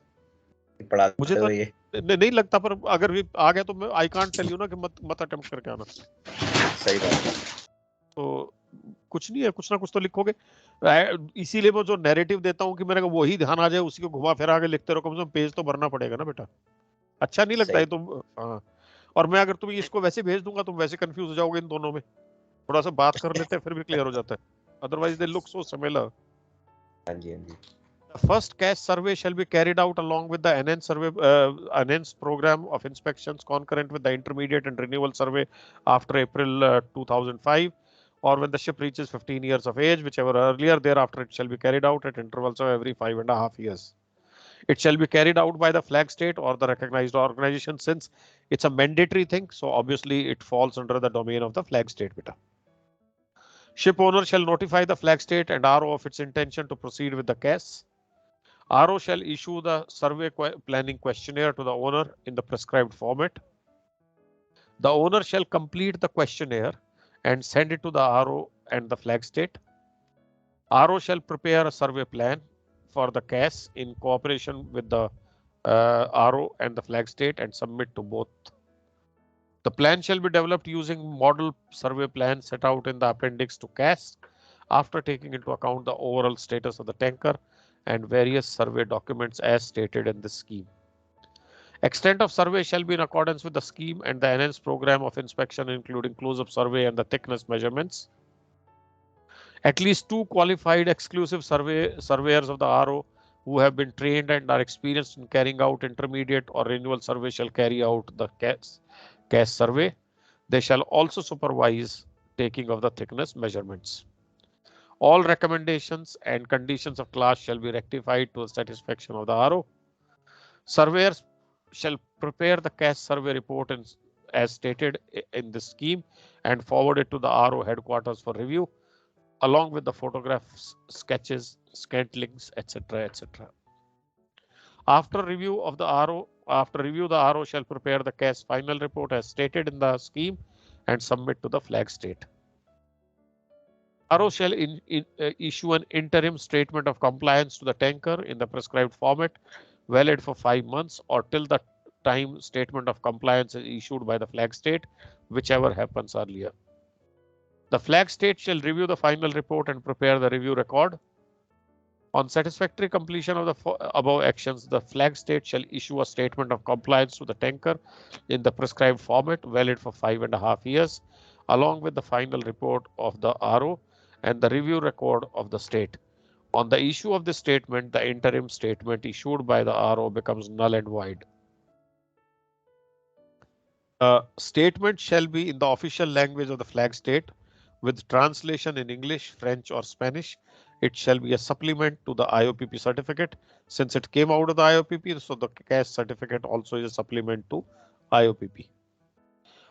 पढ़ाते मुझे तो हुए? नहीं लगता, पर अगर आ गया तो मैं I can't tell you ना कि मत attempt करके आना. सही बात है. तो कुछ नहीं है, कुछ ना कुछ तो लिखोगे. इसीलिए मैं जो नैरेटिव देता हूँ कि मेरे को वही ध्यान आ जाए, उसी को घुमा फिरा के लिखते रहो, कम से कम पेज तो भरना पड़ेगा ना बेटा. अच्छा नहीं लगता है तुम. हाँ, और मैं अगर तुम्हें इसको वैसे भेज दूंगा तुम वैसे कंफ्यूज हो जाओगे. इन दोनों में थोड़ा सा बात कर लेते हैं फिर भी क्लियर हो जाता है. Otherwise they look so similar. हाँ जी, हाँ जी. The first CAS survey shall be carried out along with the enhanced survey, enhanced program of inspections concurrent with the intermediate and renewal survey after April 2005, or when the ship reaches 15 years of age, whichever earlier. Thereafter, it shall be carried out at intervals of every 5.5 years. It shall be carried out by the flag state or the recognized organization, since it's a mandatory thing. So obviously it falls under the domain of the flag state. Beta. Ship owner shall notify the flag state and RO of its intention to proceed with the CAS. RO shall issue the survey planning questionnaire to the owner in the prescribed format. The owner shall complete the questionnaire and send it to the RO and the flag state. RO shall prepare a survey plan for the CAS in cooperation with the RO and the flag state and submit to both. The plan shall be developed using model survey plan set out in the appendix to CAS after taking into account the overall status of the tanker and various survey documents as stated in this scheme. Extent of survey shall be in accordance with the scheme and the enhanced program of inspection, including close-up survey and the thickness measurements. At least 2 qualified exclusive surveyors of the RO who have been trained and are experienced in carrying out intermediate or renewal survey shall carry out the CAS survey. They shall also supervise taking of the thickness measurements. All recommendations and conditions of class shall be rectified to the satisfaction of the RO. Surveyors shall prepare the CAS survey report as stated in the scheme and forward it to the RO headquarters for review, along with the photographs, sketches, scantlings, etc., etc. After review, the RO shall prepare the CAS final report as stated in the scheme and submit to the flag state. RO shall issue an interim statement of compliance to the tanker in the prescribed format, valid for 5 months or till the time statement of compliance is issued by the flag state, whichever happens earlier. The flag state shall review the final report and prepare the review record. On satisfactory completion of the above actions, the flag state shall issue a statement of compliance to the tanker in the prescribed format, valid for 5.5 years, along with the final report of the RO and the review record of the state. On the issue of this statement, the interim statement issued by the RO becomes null and void. Statement shall be in the official language of the flag state with translation in English, French or Spanish. It shall be a supplement to the IOPP certificate. Since it came out of the IOPP, so the CAS certificate also is a supplement to IOPP.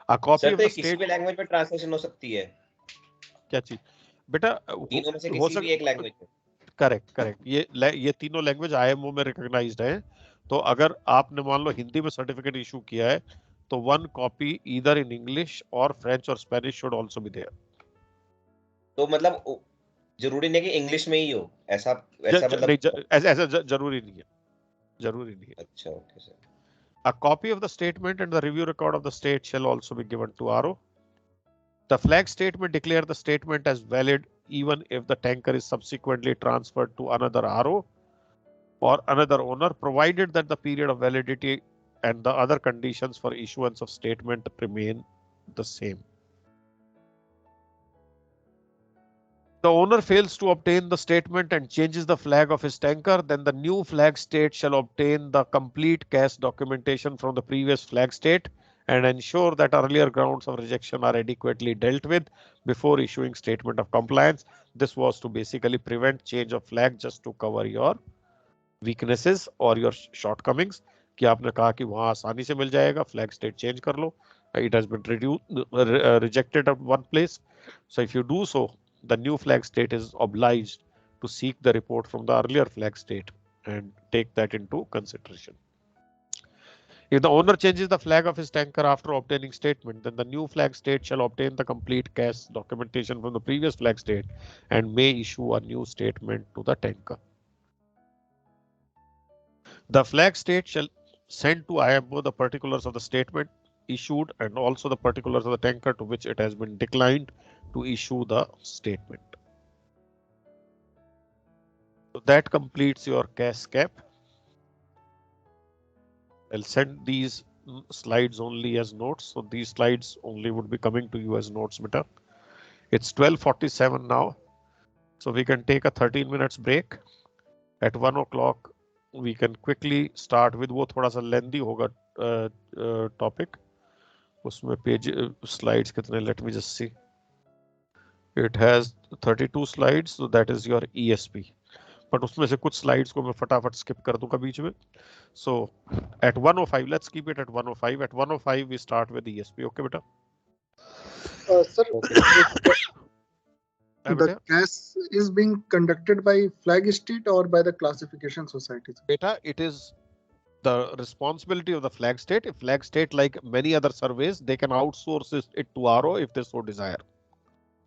A copy of the state किसी भी language में translation हो सकती है क्या चीज बेटा तीनों में से किसी भी एक लैंग्वेज में करेक्ट ये तीनों लैंग्वेज आईएमओ में रिकॉग्नाइज्ड है तो अगर आपने मान लो हिंदी में सर्टिफिकेट इशू किया है तो one copy either in English और फ्रेंच और Spanish should also be there तो मतलब जरूरी नहीं कि इंग्लिश में ही हो ऐसा मतलब ऐसा जरूरी नहीं है अच्छा okay sir A copy of the statement and the review record of the state shall also be given to RO. The flag state may declare the statement as valid even if the tanker is subsequently transferred to another RO or another owner, provided that the period of validity and the other conditions for issuance of statement remain the same. The owner fails to obtain the statement and changes the flag of his tanker, then the new flag state shall obtain the complete CAS documentation from the previous flag state and ensure that earlier grounds of rejection are adequately dealt with before issuing statement of compliance. This was to basically prevent change of flag just to cover your weaknesses or your shortcomings. कि आपने कहा कि वहां आसानी से मिल जाएगा, flag state change कर लो. It has been rejected at one place. So if you do so, the new flag state is obliged to seek the report from the earlier flag state and take that into consideration. If the owner changes the flag of his tanker after obtaining statement, then the new flag state shall obtain the complete CAS documentation from the previous flag state and may issue a new statement to the tanker. The flag state shall send to IMO the particulars of the statement issued and also the particulars of the tanker to which it has been declined to issue the statement. So that completes your CAS cap. I'll send these slides only as notes. So these slides only would be coming to you as notes, beta. It's 12:47 now. So we can take a 13 minutes break. At 1 o'clock, we can quickly start with वो थोड़ा सा lengthy होगा topic. उसमें page slides कितने? Let me just see. It has 32 slides, so that is your ESP. But उसमें से कुछ slides को मैं फटाफट skip कर दूंगा बीच में. So at 1:05, let's keep it at 1:05. At 1:05, we start with ESP. Okay, beta? Sir, the CAS is being conducted by flag state or by the classification society? Beta, it is the responsibility of the flag state. If flag state, like many other surveys, they can outsource it to RO if they so desire.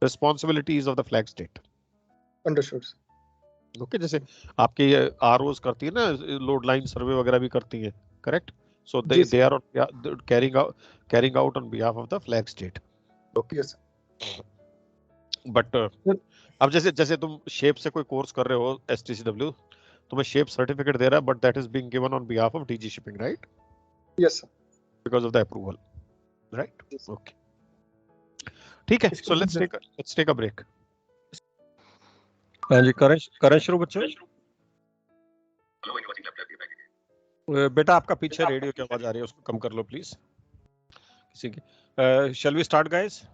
Responsibilities of the flag state. Understood. Okay, जैसे आपके ROs करती है ना, load line सर्वे वगैरह भी करती है, correct? So they are carrying out on behalf of the flag state. Okay. Yes. But अब जैसे तुम शेप से कोई कोर्स कर रहे हो STCW, तुम्हें शेप सर्टिफिकेट दे रहा है, but that is being given on behalf of DG Shipping, right? Yes, sir. Because of the approval, right? Yes. Okay. ठीक है, so let's take a break. हाँ जी, करण शुरू बच्चों। बेटा आपका पीछे रेडियो की आवाज आ रही है, उसको कम कर लो प्लीज किसी की। Shall we start, guys?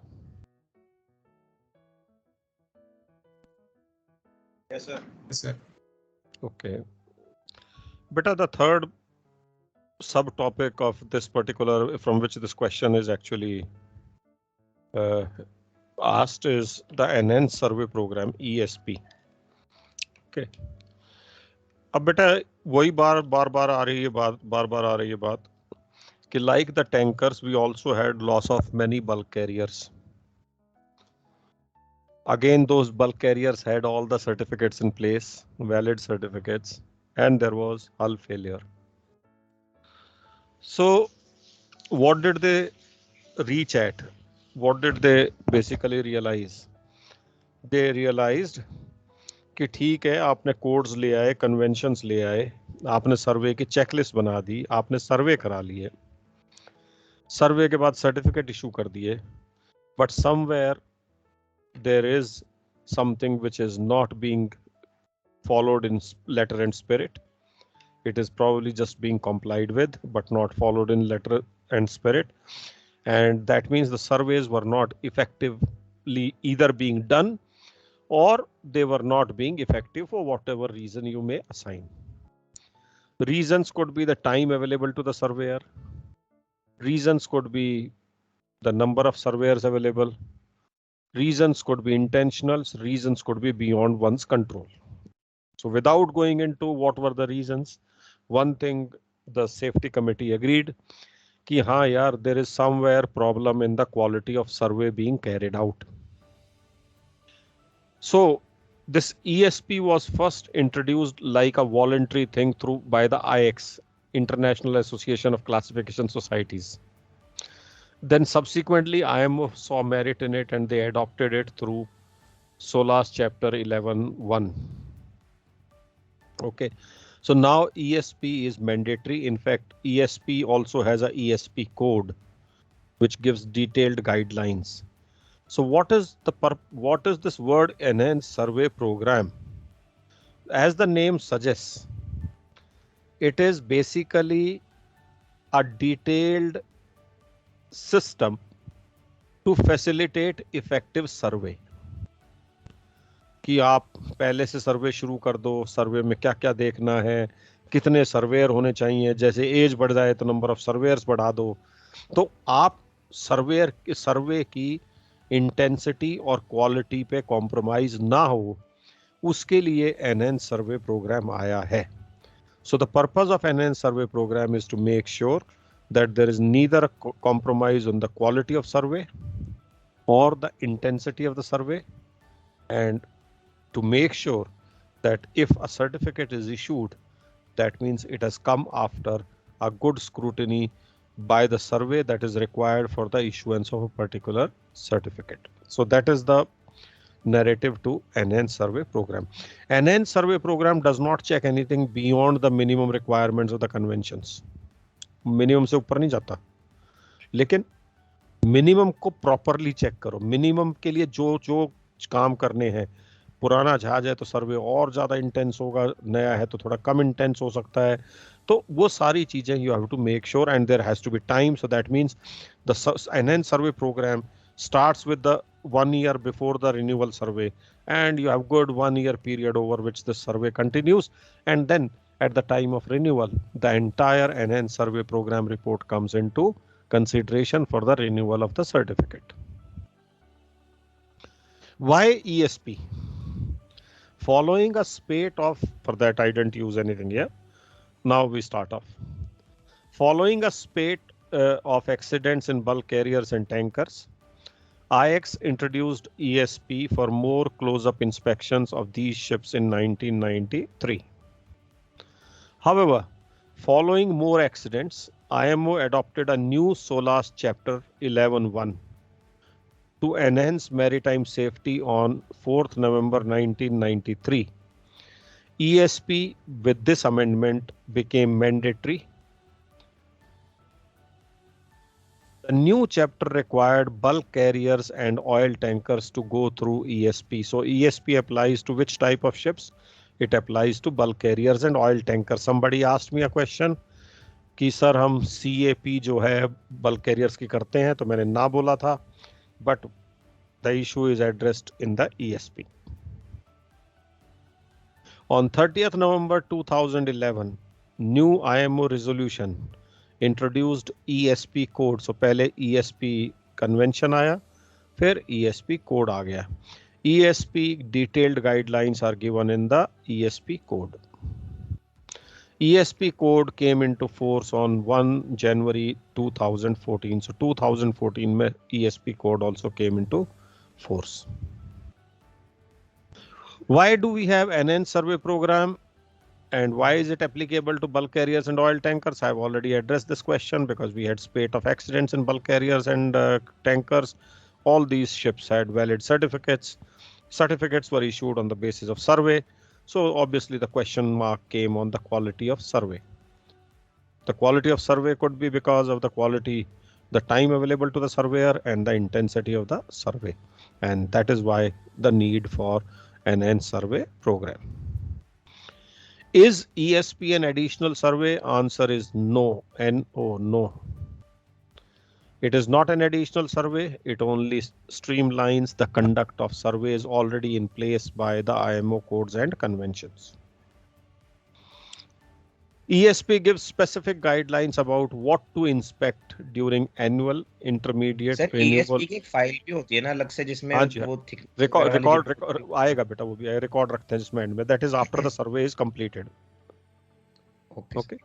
Yes, sir. Yes, sir. Okay. Beta, the third subtopic of this particular, from which this question is actually asked, is the Enhanced Survey Program, ESP. Okay. अब बेटा वही बार आ रही है बात कि like the tankers, we also had loss of many bulk carriers. Again, those bulk carriers had all the certificates in place, valid certificates, and there was hull failure. So what did they reach at? What did they basically realize? They realized कि ठीक है आपने codes ले आए, conventions ले आए, आपने सर्वे की चेकलिस्ट बना दी, आपने सर्वे करा लिए, सर्वे के बाद सर्टिफिकेट इशू कर दिए, but somewhere there is something which is not being followed in letter and spirit. It is probably just being complied with but not followed in letter and spirit, and that means the surveys were not effectively either being done or they were not being effective for whatever reason you may assign. Reasons could be the time available to the surveyor, reasons could be the number of surveyors available, reasons could be intentional, reasons could be beyond one's control. So without going into what were the reasons, one thing the safety committee agreed कि हाँ यार, there is somewhere problem in the quality of survey being carried out. So this ESP was first introduced like a voluntary thing by the IX, International Association of Classification Societies. Then subsequently IMO saw merit in it and they adopted it through SOLAS chapter 11.1. Okay, so now ESP is mandatory. In fact, ESP also has a ESP code which gives detailed guidelines. So what is this word enhanced survey program? As the name suggests, it is basically a detailed system to facilitate effective survey. कि आप पहले से सर्वे शुरू कर दो, सर्वे में क्या क्या देखना है, कितने सर्वेयर होने चाहिए, जैसे एज बढ़ जाए तो नंबर ऑफ सर्वेयर्स बढ़ा दो, तो आप सर्वे की इंटेंसिटी और क्वालिटी पे कॉम्प्रोमाइज ना हो, उसके लिए एनहेंस सर्वे प्रोग्राम आया है. So the purpose of enhance survey program is to make sure that there is neither compromise on the quality of survey और the intensity of the survey, and to make sure that if a certificate is issued, that means it has come after a good scrutiny by the survey that is required for the issuance of a particular certificate. So that is the narrative to enhanced survey program. Enhanced survey program does not check anything beyond the minimum requirements of the conventions. Minimum से ऊपर नहीं जाता, लेकिन minimum को properly check करो. Minimum के लिए जो काम करने हैं, पुराना जहाज है तो सर्वे और ज्यादा इंटेंस होगा, नया है तो थोड़ा कम इंटेंस हो सकता है, तो वो सारी चीजें you have to make sure, and there has to be time. So that means the enhance survey program starts with the 1 year before the renewal survey, and you have good 1 year period over which the survey continues, and then at the time of renewal the entire enhanced survey program report comes into consideration for the renewal of the certificate. Why ESP? Following a spate of, for that I didn't use anything here. Now we start off. Following a spate of accidents in bulk carriers and tankers, IX introduced ESP for more close-up inspections of these ships in 1993. However, following more accidents, IMO adopted a new SOLAS chapter 11.1 to enhance maritime safety on 4th November 1993. ESP with this amendment became mandatory. The new chapter required bulk carriers and oil tankers to go through ESP. So ESP applies to which type of ships? It applies to bulk carriers and oil tankers. Somebody asked me a question कि sir हम CAP जो है bulk carriers की करते हैं, तो मैंने ना बोला था, but the issue is addressed in the ESP. On 30th November 2011, new IMO resolution introduced ESP code. So पहले ESP convention आया, फिर ESP code आ गया. ESP detailed guidelines are given in the ESP code. ESP code came into force on 1 January 2014. So 2014 में ESP code also came into force. Why do we have enhanced survey program and why is it applicable to bulk carriers and oil tankers? I've already addressed this question because we had spate of accidents in bulk carriers and tankers. All these ships had valid certificates. certificates were issued on the basis of survey. So obviously the question mark came on the quality of survey. The quality of survey could be because of the quality, the time available to the surveyor and the intensity of the survey. And that is why the need for an N survey program. Is ESP an additional survey? Answer is no. No. It is not an additional survey. It only streamlines the conduct of surveys already in place by the IMO codes and conventions. ESP gives specific guidelines about what to inspect during annual, intermediate, sir renewable. ESP की एक file भी होती है ना अलग से जिसमें हाँ जी, वो रिकॉर्ड आएगा बेटा, वो भी रिकॉर्ड रखते हैं जिसमें एंड में, that is after the survey is completed. Okay.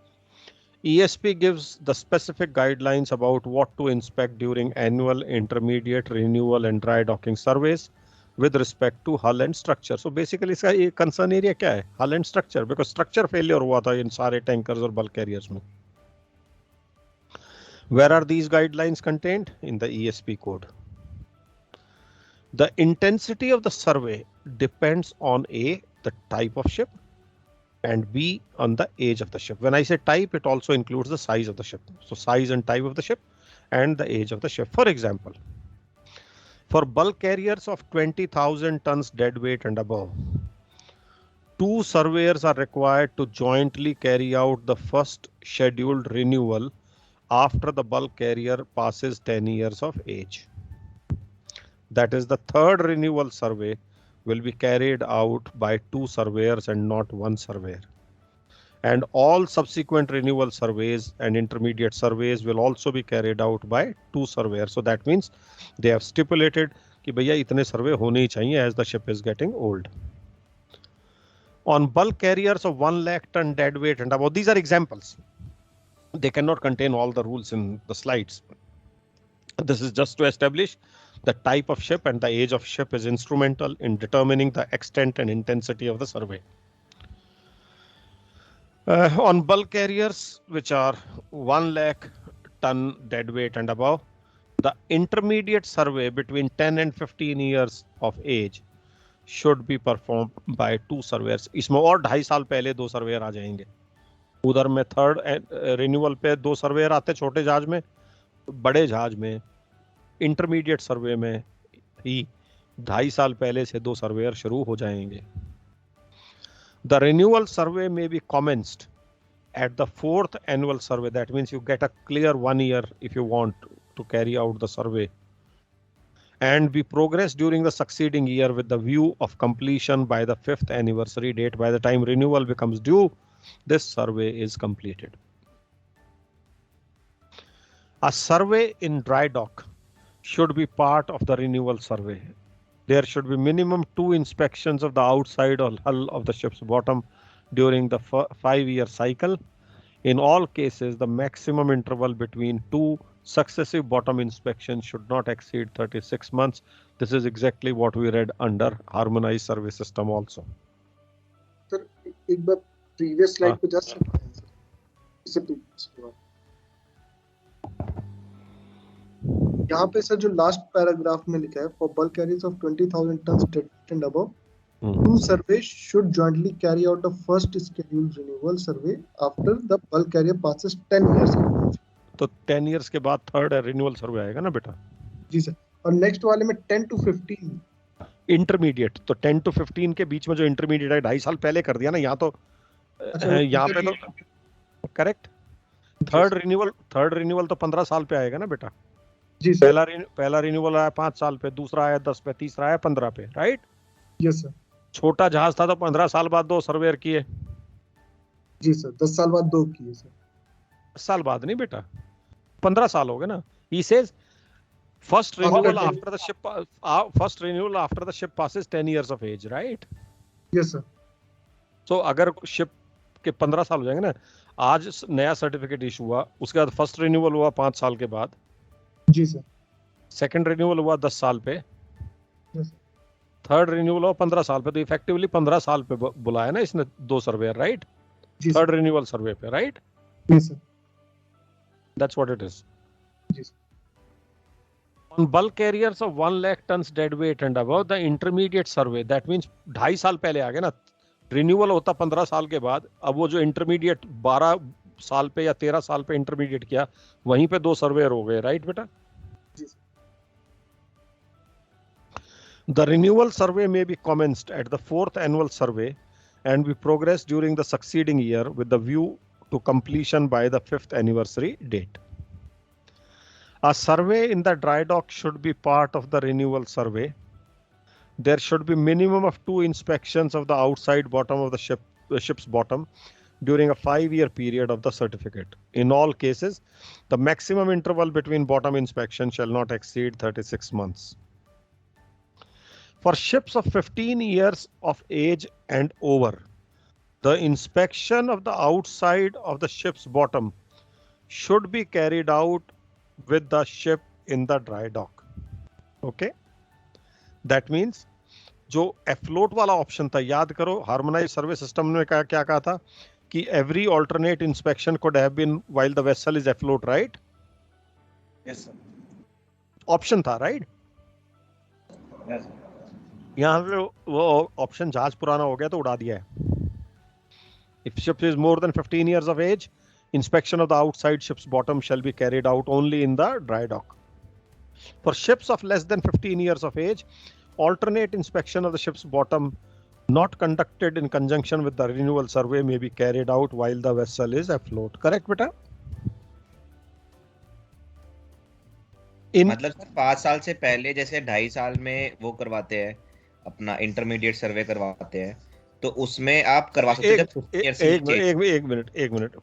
ESP gives the specific guidelines about what to inspect during annual, intermediate, renewal and dry docking surveys with respect to hull and structure. So basically इसका ये concern area क्या है? Hull and structure, because structure failure हुआ था इन सारे tankers और bulk carriers में. Where are these guidelines contained? In the ESP code. The intensity of the survey depends on A, the type of ship, and B, on the age of the ship. When I say type, it also includes the size of the ship. So size and type of the ship and the age of the ship. For example, for bulk carriers of 20,000 tons dead weight and above, 2 surveyors are required to jointly carry out the first scheduled renewal after the bulk carrier passes 10 years of age. That is, the third renewal survey will be carried out by 2 surveyors and not 1 surveyor. And all subsequent renewal surveys and intermediate surveys will also be carried out by 2 surveyors. So that means they have stipulated कि भैया इतने survey होने ही चाहिए as the ship is getting old. On bulk carriers of 1 lakh ton dead weight and above, these are examples. They cannot contain all the rules in the slides. This is just to establish the type of ship and the age of ship is instrumental in determining the extent and intensity of the survey. On bulk carriers, which are 1 lakh ton dead weight and above, the intermediate survey between 10 and 15 years of age should be performed by 2 surveyors. इसमें और 2.5 साल पहले 2 surveyor आ जाएंगे. उधर में third renewal पे 2 surveyor आते छोटे जहाज में, बड़े जहाज में इंटरमीडिएट सर्वे में ही 2.5 साल पहले से 2 सर्वेयर शुरू हो जाएंगे. The renewal survey may be commenced at the 4th annual survey. That means you get a clear 1 year if you want to carry out the survey, and be progressed during the succeeding year with the view of completion by the 5th anniversary date. By the time renewal becomes due, this survey is completed. A survey in dry dock should be part of the renewal survey. There should be minimum 2 inspections of the outside or hull of the ship's bottom during the 5-year cycle. In all cases, the maximum interval between 2 successive bottom inspections should not exceed 36 months. This is exactly what we read under harmonized survey system also. Sir, एक बार previous slide पे जा सकते हैं sir? यहाँ पे sir जो last paragraph में लिखा है, for bulk carriers of 20,000 tons dead weight and above, 2 surveys should jointly carry out the first scheduled renewal survey after the bulk carrier passes 10 years. तो 10 years के बाद थर्ड रिन्यूअल सर्वे आएगा ना बेटा? जी सर. और नेक्स्ट वाले में 10 to 15 इंटरमीडिएट, तो 10 to 15 के बीच में जो इंटरमीडिएट है 2.5 साल पहले कर दिया ना, यहाँ तो यहाँ पे तो करेक्ट. थर्ड रिन्यूअल तो 15 साल पे आएगा ना बेटा? जी सर. पहला रिन्यूअल आया 5 साल पे, दूसरा आया 10 पे, तीसरा आया 15 पे, राइट? Yes sir. छोटा जहाज था तो 15 साल बाद 2 सर्वेयर किए. जी सर. 10 साल बाद 2 किए सर. 10 साल बाद नहीं बेटा, 15 साल हो गए ना. He says first renewal after the ship passes 10 years of age, right? Yes sir. So अगर शिप के 15 साल हो जाएंगे ना, आज नया सर्टिफिकेट इशू हुआ, उसके बाद फर्स्ट रिन्यूअल हुआ 5 साल के बाद. जी सर. सेकंड रिन्यूअल हुआ 10 साल पे. यस. थर्ड रिन्यूअल हुआ 15 साल पे, तो इफेक्टिवली 15 साल पे बुलाया ना इसने 2 सर्वेयर, राइट? थर्ड रिन्यूअल सर्वे पे, right? Yes sir. That's what it is. Yes. On bulk carriers of 1 lakh tons dead weight and above, the intermediate survey, that means 2.5 साल पहले आ गए ना, रिन्यूअल होता 15 साल के बाद, अब वो जो इंटरमीडिएट 12 साल पे या 13 साल पे इंटरमीडिएट किया, वहीं पे 2 सर्वेयर हो गए, राइट बेटा? The renewal survey may be commenced at the 4th annual survey and be progressed during the succeeding year with the view to completion by the 5th anniversary date. A survey in the dry dock should be part of the renewal survey. There should be minimum of 2 inspections of the outside bottom of the ship's bottom during a 5-year period of the certificate. In all cases, the maximum interval between bottom inspection shall not exceed 36 months. For ships of 15 years of age and over, the inspection of the outside of the ship's bottom should be carried out with the ship in the dry dock. Okay? That means जो afloat वाला option था, याद करो harmonised सर्वे system में क्या कहा था कि every alternate inspection could have been while the vessel is afloat, right? Yes sir. Option था, right? Yes sir. यहाँ पे वो ऑप्शन जहाज पुराना हो गया तो उड़ा दिया है. If ship is more than 15 years of age, inspection of the outside ship's bottom shall be carried out only in the dry dock. For ships of less than 15 years of age, alternate inspection of the ship's bottom not conducted in conjunction with the renewal survey may be carried out while the vessel is afloat. Correct, beta? मतलब sir 5 साल से पहले जैसे 2.5 साल में वो करवाते हैं अपना इंटरमीडिएट सर्वे करवाते हैं, तो उसमें आप करवा सकते हैं. एक मिनट.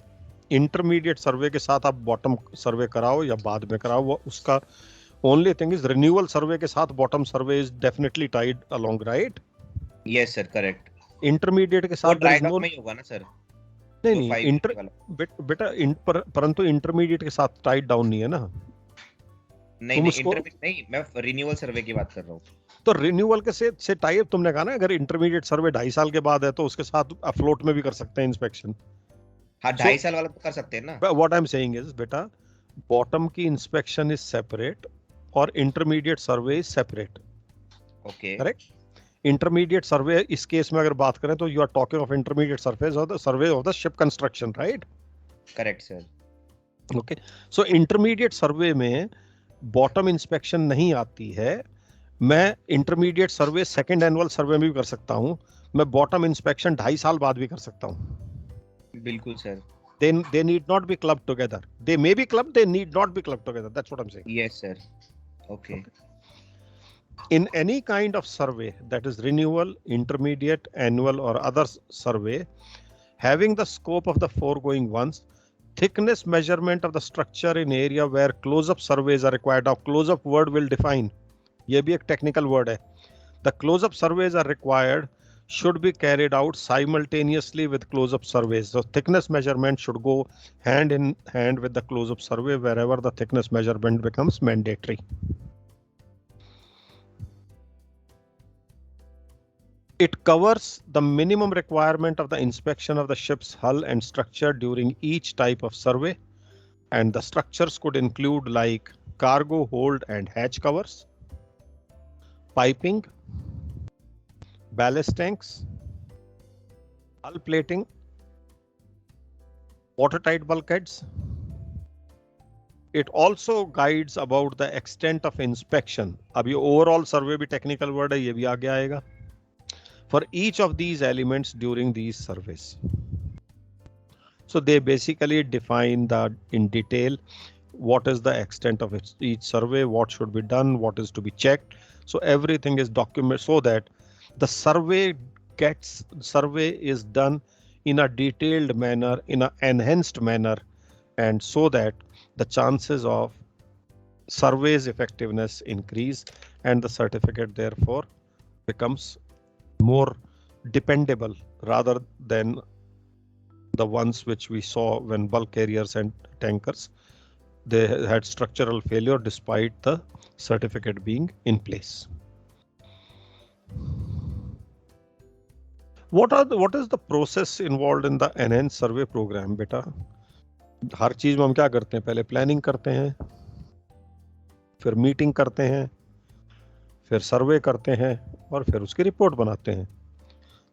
इंटरमीडिएट सर्वे के साथ आप बॉटम सर्वे कराओ या बाद में कराओ, वो उसका only thing is renewal survey के साथ bottom survey is definitely tied along, right? Yes sir, correct. Intermediate के साथ ड्राई डॉक में ही होगा ना सर? नहीं, बेटा परंतु इंटरमीडिएट के साथ टाइड डाउन नहीं है ना. नहीं, मैं रिन्यूअल सर्वे की बात कर रहा हूँ. तो रिन्यूअल के से टाइप तुमने कहा ना, अगर इंटरमीडिएट सर्वे 2.5 साल के बाद है तो उसके साथ अफ्लोट में भी कर सकते हैं इंस्पेक्शन. हाँ, 2.5 साल वाला तो कर सकते हैं ना. What I am saying is बेटा, बॉटम की इंस्पेक्शन इज सेपरेट और intermediate survey is separate. Okay, correct. Intermediate survey इस केस में अगर बात करें तो you are talking of intermediate survey of the ship construction, right? Correct sir. Okay, so intermediate survey में बॉटम इंस्पेक्शन नहीं आती है. मैं intermediate survey second annual survey में भी कर सकता हूं. मैं बॉटम इंस्पेक्शन 2.5 साल बाद भी कर सकता हूं. बिल्कुल sir. They need not be clubbed together. They may be clubbed, they need not be clubbed together. That's what I'm saying. Yes sir. Okay. In any kind of survey, that is renewal, intermediate, annual or other survey, having the scope of the foregoing ones, thickness measurement of the structure in area where close-up surveys are required. Now close-up word will define. ये भी एक technical word है. The close-up surveys are required should be carried out simultaneously with close-up surveys. So thickness measurement should go hand in hand with the close-up survey wherever the thickness measurement becomes mandatory. It covers the minimum requirement of the inspection of the ship's hull and structure during each type of survey, and the structures could include like cargo hold and hatch covers, piping, ballast tanks, hull plating, watertight bulkheads. It also guides about the extent of inspection. अब ये overall survey भी technical word है, ये भी आगे आएगा. For each of these elements during these surveys. So they basically define in detail what is the extent of each survey, what should be done, what is to be checked. So everything is documented so that the survey is done in a detailed manner, in an enhanced manner, and so that the chances of survey's effectiveness increase and the certificate therefore becomes more dependable rather than the ones which we saw when bulk carriers and tankers, they had structural failure despite the certificate being in place. What is the process involved in the enhanced survey program, बेटा? हर चीज में हम क्या करते हैं? पहले planning करते हैं, फिर मीटिंग करते हैं, फिर सर्वे करते हैं और फिर उसकी रिपोर्ट बनाते हैं।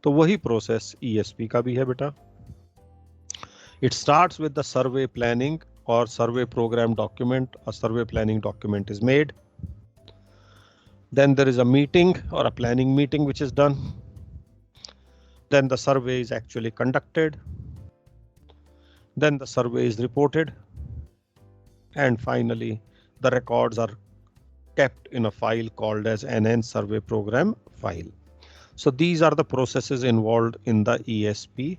तो वही प्रोसेस ESP का भी है बेटा। It starts with the survey planning or survey program document. A survey planning document is made. Then there is a meeting or a planning meeting which is done. Then the survey is actually conducted. Then the survey is reported. And finally, the records are kept in a file called as Enhanced Survey Program file. So these are the processes involved in the ESP.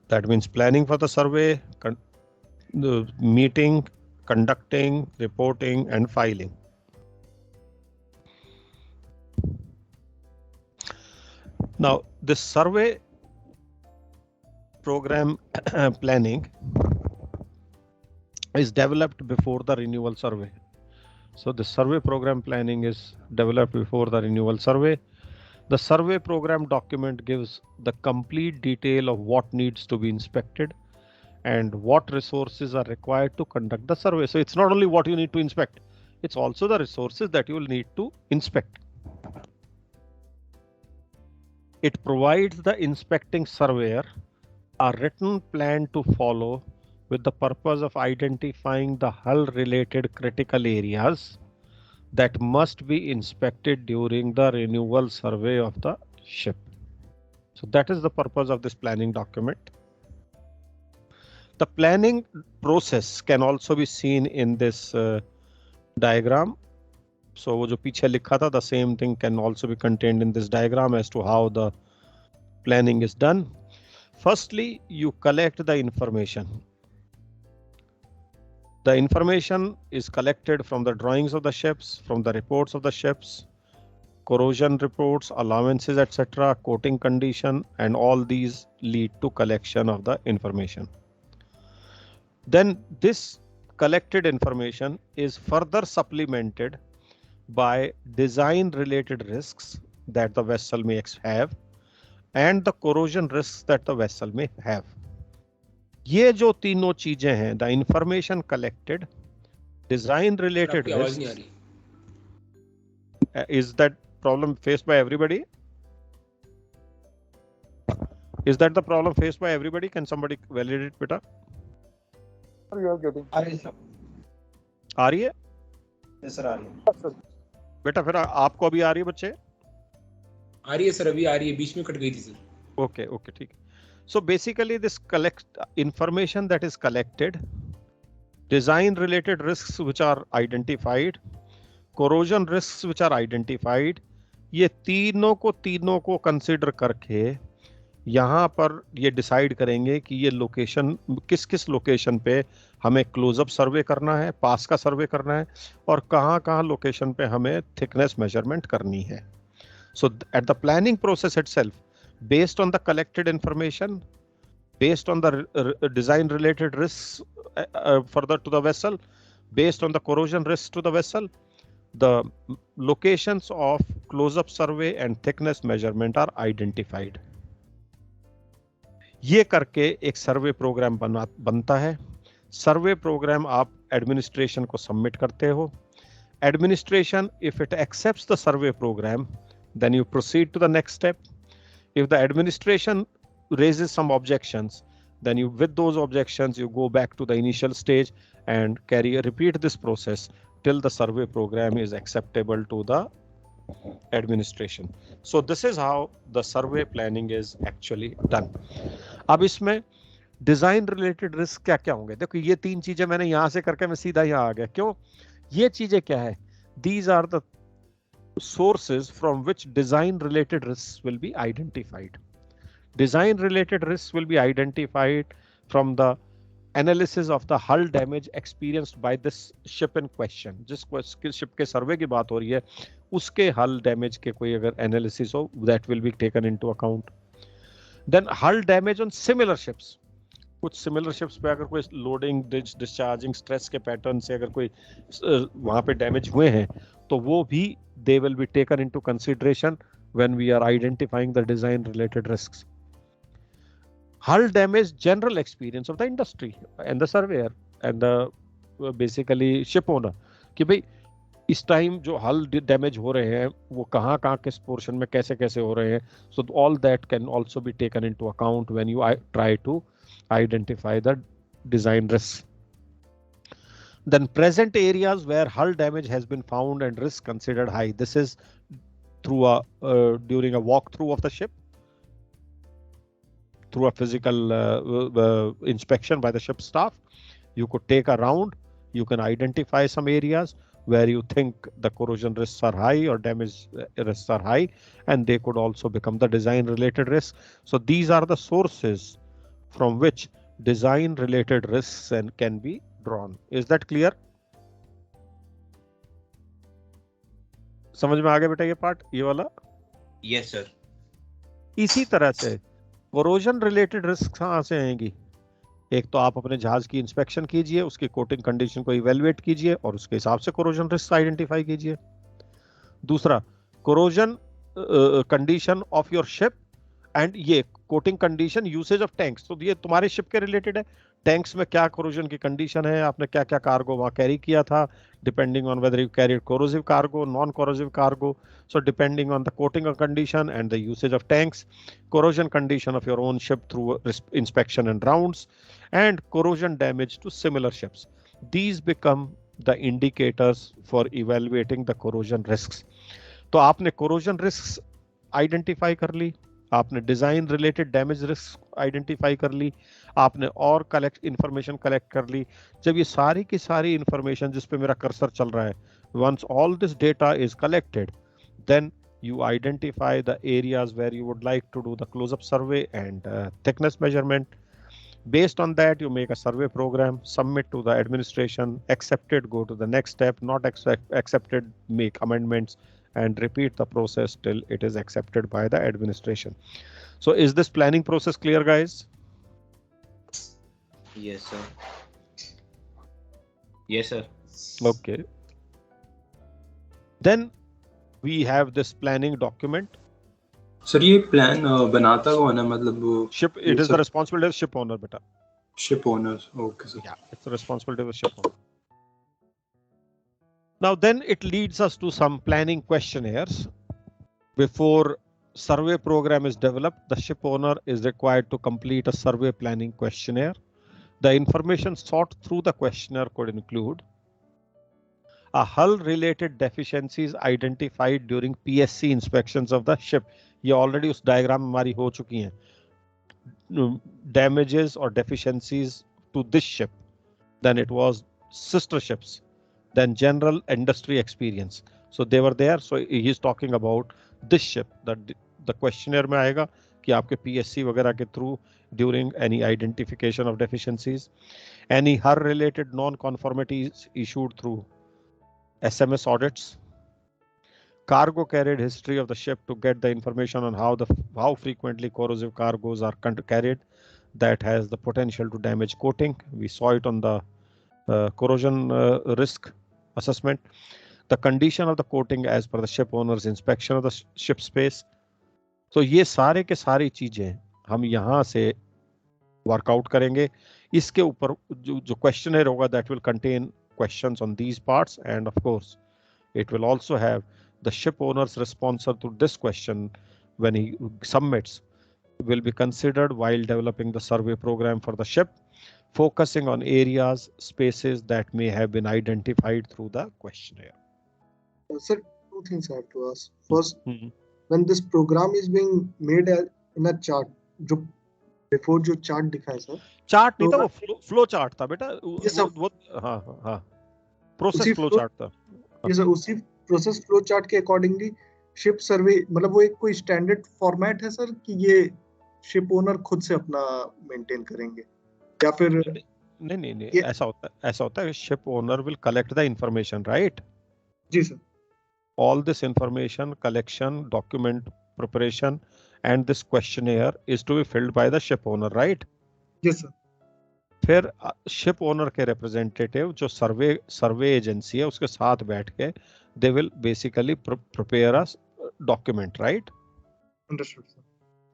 That means planning for the survey, the meeting, conducting, reporting, and filing. Now, this survey program planning is developed before the renewal survey. So the survey program planning is developed before the renewal survey. The survey program document gives the complete detail of what needs to be inspected and what resources are required to conduct the survey. So it's not only what you need to inspect, it's also the resources that you will need to inspect. It provides the inspecting surveyor a written plan to follow with the purpose of identifying the hull related critical areas that must be inspected during the renewal survey of the ship. So that is the purpose of this planning document. The planning process can also be seen in this diagram. So wo jo piche likha tha, the same thing can also be contained in this diagram as to how the planning is done. Firstly, you collect the information. The information is collected from the drawings of the ships, from the reports of the ships, corrosion reports, allowances, etc., coating condition, and all these lead to collection of the information. Then this collected information is further supplemented by design related risks that the vessel may have and the corrosion risks that the vessel may have. ये जो तीनों चीजें हैं, the information collected, design related risks, is that problem faced by everybody? Is that the problem faced by everybody? Can somebody validate beta? You are getting. आ रही है? Yes sir, आ रही है. बेटा फिर आपको अभी आ रही है बच्चे? आ रही है सर, अभी आ रही है, बीच में कट गई थी सर. Okay, okay, ठीक. So basically this information that is collected, design related risks which are identified, corrosion risks which are identified, ये तीनों को consider करके यहाँ पर ये डिसाइड करेंगे कि ये लोकेशन किस लोकेशन पे हमें क्लोजअप सर्वे करना है, पास का सर्वे करना है और कहाँ लोकेशन पे हमें थिकनेस मेजरमेंट करनी है. So at the planning process itself, based on the collected information, based on the design related risks further to the vessel, based on the corrosion risks to the vessel, the locations of close-up survey and thickness measurement are identified. ये करके एक सर्वे programme बनता है. सर्वे programme आप administration को submit करते हो. Administration, if it accepts the survey program, then you proceed to the next step. If the administration raises some objections, then you, with those objections, you go back to the initial stage and repeat this process till the survey program is acceptable to the administration. So this is how the survey planning is actually done. अब इसमें design related risk क्या क्या होंगे? देखो ये तीन चीजें मैंने यहां से करके मैं सीधा यहाँ आ गया. क्यों? ये चीजें क्या है? These are the sources from which design related risks will be identified. Design related risks will be identified from the analysis of the hull damage experienced by this ship in question. जिस ship के सर्वे की बात हो रही है उसके hull damage के कोई अगर analysis हो, that will be taken into account. Then hull damage on similar ships. कुछ सिमिलर शिप्स पे अगर कोई लोडिंग डिस्चार्जिंग स्ट्रेस के पैटर्न से अगर कोई वहां पे डैमेज हुए हैं तो वो भी they will be taken into consideration when we are identifying the design related risks. Hull damage, general experience of the industry and the surveyor and the basically ship owner. कि भाई इस टाइम जो हल डैमेज हो रहे हैं वो कहाँ किस पोर्शन में कैसे कैसे हो रहे हैं. So all that can also be taken into account when you try to identify the design risk. Then present areas where hull damage has been found and risk considered high. This is through during a walkthrough of the ship, through a physical inspection by the ship staff. You could take a round. You can identify some areas where you think the corrosion risks are high or damage risks are high, and they could also become the design related risks. So these are the sources from which design related risks and can be drawn. Is that clear? समझ में आ गया बेटा ये part, ये वाला? Yes sir. इसी तरह से कोरोजन रिलेटेड रिस्क कहां से आएंगी? एक तो आप अपने जहाज की इंस्पेक्शन कीजिए, उसकी कोटिंग कंडीशन को इवेलुएट कीजिए और उसके हिसाब से कोरोजन रिस्क आइडेंटिफाई कीजिए. दूसरा, corrosion condition of your ship and ये coating condition usage of tanks. तो ये तुम्हारे शिप के रिलेटेड है. टैंक्स में क्या कोरोजन की कंडीशन है, आपने क्या क्या कार्गो वहां कैरी किया था, depending on whether you carried corrosive cargo, non corrosive cargo. So depending on the coating condition and the usage of tanks, corrosion condition of your own ship through inspection and rounds, and corrosion damage to similar ships. These become the indicators for evaluating the corrosion risks. तो आपने corrosion risks identify कर ली, आपने design related damage risks identify कर ली, आपने और information collect कर ली. जब ये सारी की सारी information जिस पे मेरा cursor चल रहा है, once all this data is collected, then you identify the areas where you would like to do the close-up survey and thickness measurement. Based on that, you make a survey program, submit to the administration, accepted, go to the next step, not accepted, make amendments, and repeat the process till it is accepted by the administration. So is this planning process clear, guys? Yes, sir. Yes, sir. Okay. Then we have this planning document. Sir ये plan बनाता कौन है, मतलब वो ship, it is the responsibility of ship owner beta. Ship owners, okay sir. Yeah, it's the responsibility of the ship owner. Now then it leads us to some planning questionnaires. Before survey program is developed, the ship owner is required to complete a survey planning questionnaire. The information sought through the questionnaire could include a hull related deficiencies identified during PSC inspections of the ship. ये already उस diagram में हमारी हो चुकी हैं. Damages or deficiencies to this ship, then it was sister ships, then general industry experience. So they were there. So he is talking about this ship. The questionnaire में आएगा कि आपके PSC वगैरह के through during any identification of deficiencies, any hull related non-conformities issued through SMS audits, cargo carried history of the ship to get the information on how frequently corrosive cargoes are carried that has the potential to damage coating. We saw it on the corrosion risk assessment. The condition of the coating as per the ship owner's inspection of the ship space. So ये सारे के सारी चीजें हम यहाँ से workout करेंगे. इसके ऊपर जो क्वेश्चनर होगा that will contain questions on these parts, and of course it will also have the ship owner's response to this question when he submits will be considered while developing the survey program for the ship, focusing on areas, spaces that may have been identified through the questionnaire. Sir, two things I have to ask. First, when this program is being made in a chart, जो before जो chart दिखाया sir, chart नहीं था, वो flow chart था बेटा. वो हाँ process flow chart था. ये सर उसी प्रोसेस फ्लो चार्ट के अकॉर्डिंगली शिप सर्वे, मतलब वो एक कोई स्टैंडर्ड फॉर्मेट है सर कि ये शिप ओनर खुद से अपना मेंटेन करेंगे या फिर नहीं ऐसा होता है ship owner will collect the information, right? जी sir. All this information collection, document preparation and this questionnaire is to be filled by the ship owner, right? Yes sir. फिर शिप ओनर के रिप्रेजेंटेटिव जो survey agency है उसके साथ बैठ के they will basically prepare a document, right? Understood, sir.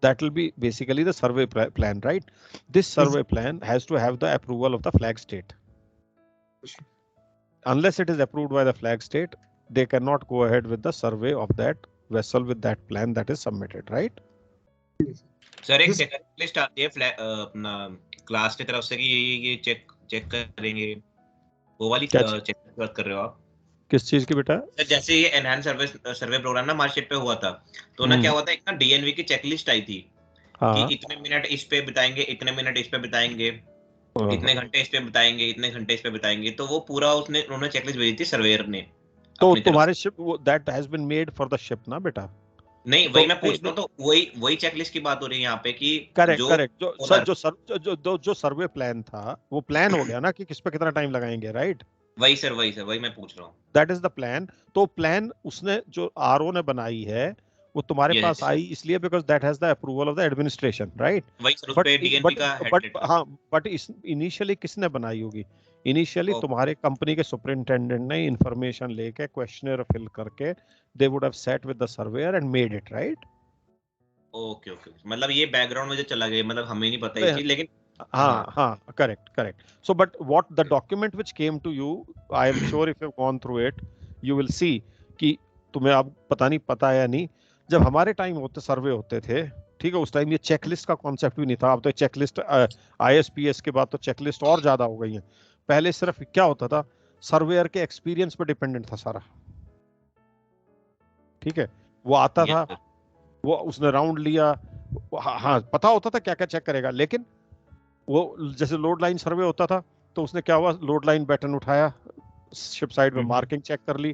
That will be basically the survey plan, right? This survey plan has to have the approval of the flag state. unless it is approved by the flag state, they cannot go ahead with the survey of that vessel with that plan that is submitted, right? Sir एक checklist आती है अपना class की तरफ से कि ये check करेंगे, वो वाली चेक बात कर रहे हो आप? किस चीज की बेटा? जैसे ये एनहांस सर्वे प्रोग्राम ना मार्च पे हुआ था, तो ना क्या हुआ था, एक ना डीएनवी की चेकलिस्ट आई थी कि इतने मिनट इस पे बिताएंगे, इतने मिनट इस पे बिताएंगे, इतने घंटे इस पे बिताएंगे, इतने घंटे इस पे बिताएंगे, तो वो पूरा उन्होंने चेकलिस्ट भेजी थी सर्वेयर ने। तो तुम्हारे ship that has been made for the ship ना बेटा? नहीं, वही मैं पूछ रहा हूं, तो वही चेकलिस्ट की बात हो रही है यहाँ पे कि करेक्ट जो सर्वे प्लान था वो प्लान हो गया ना कि किस पे कितना टाइम लगाएंगे, राइट? वही सर वही मैं पूछ रहा हूँ। That is the plan. तो प्लान उसने जो आरओ ने बनाई है वो तुम्हारे पास आई इसलिए because that has the approval of the administration, right? But initially किसने बनाई होगी? इनिशियली तुम्हारे कंपनी के सुपरिंटेंडेंट ने इंफॉर्मेशन लेके क्वेश्चनर फिल करके they would have set with the surveyor and made it, right? Okay, मतलब ये बैकग्राउंड में जो चला गया, मतलब हमें नहीं पता ये चीज, लेकिन हाँ, correct. So, but what the document which came to you, I am sure if you've gone through it, you will see कि तुम्हें अब पता है या नहीं, जब हमारे टाइम होते सर्वे होते थे, ठीक है, उस टाइम ये चेकलिस्ट का कॉन्सेप्ट भी नहीं था। अब तो चेकलिस्ट ISPS के बाद तो चेकलिस्ट और ज्यादा हो गई है। पहले सिर्फ क्या होता था, सर्वेयर के एक्सपीरियंस पे डिपेंडेंट था सारा, ठीक है? वो आता था, वो उसने राउंड लिया, हाँ पता होता था क्या क्या चेक करेगा, लेकिन वो जैसे लोड लाइन सर्वे होता था तो उसने क्या हुआ, लोड लाइन पैटर्न उठाया, शिप साइड में मार्किंग चेक कर ली,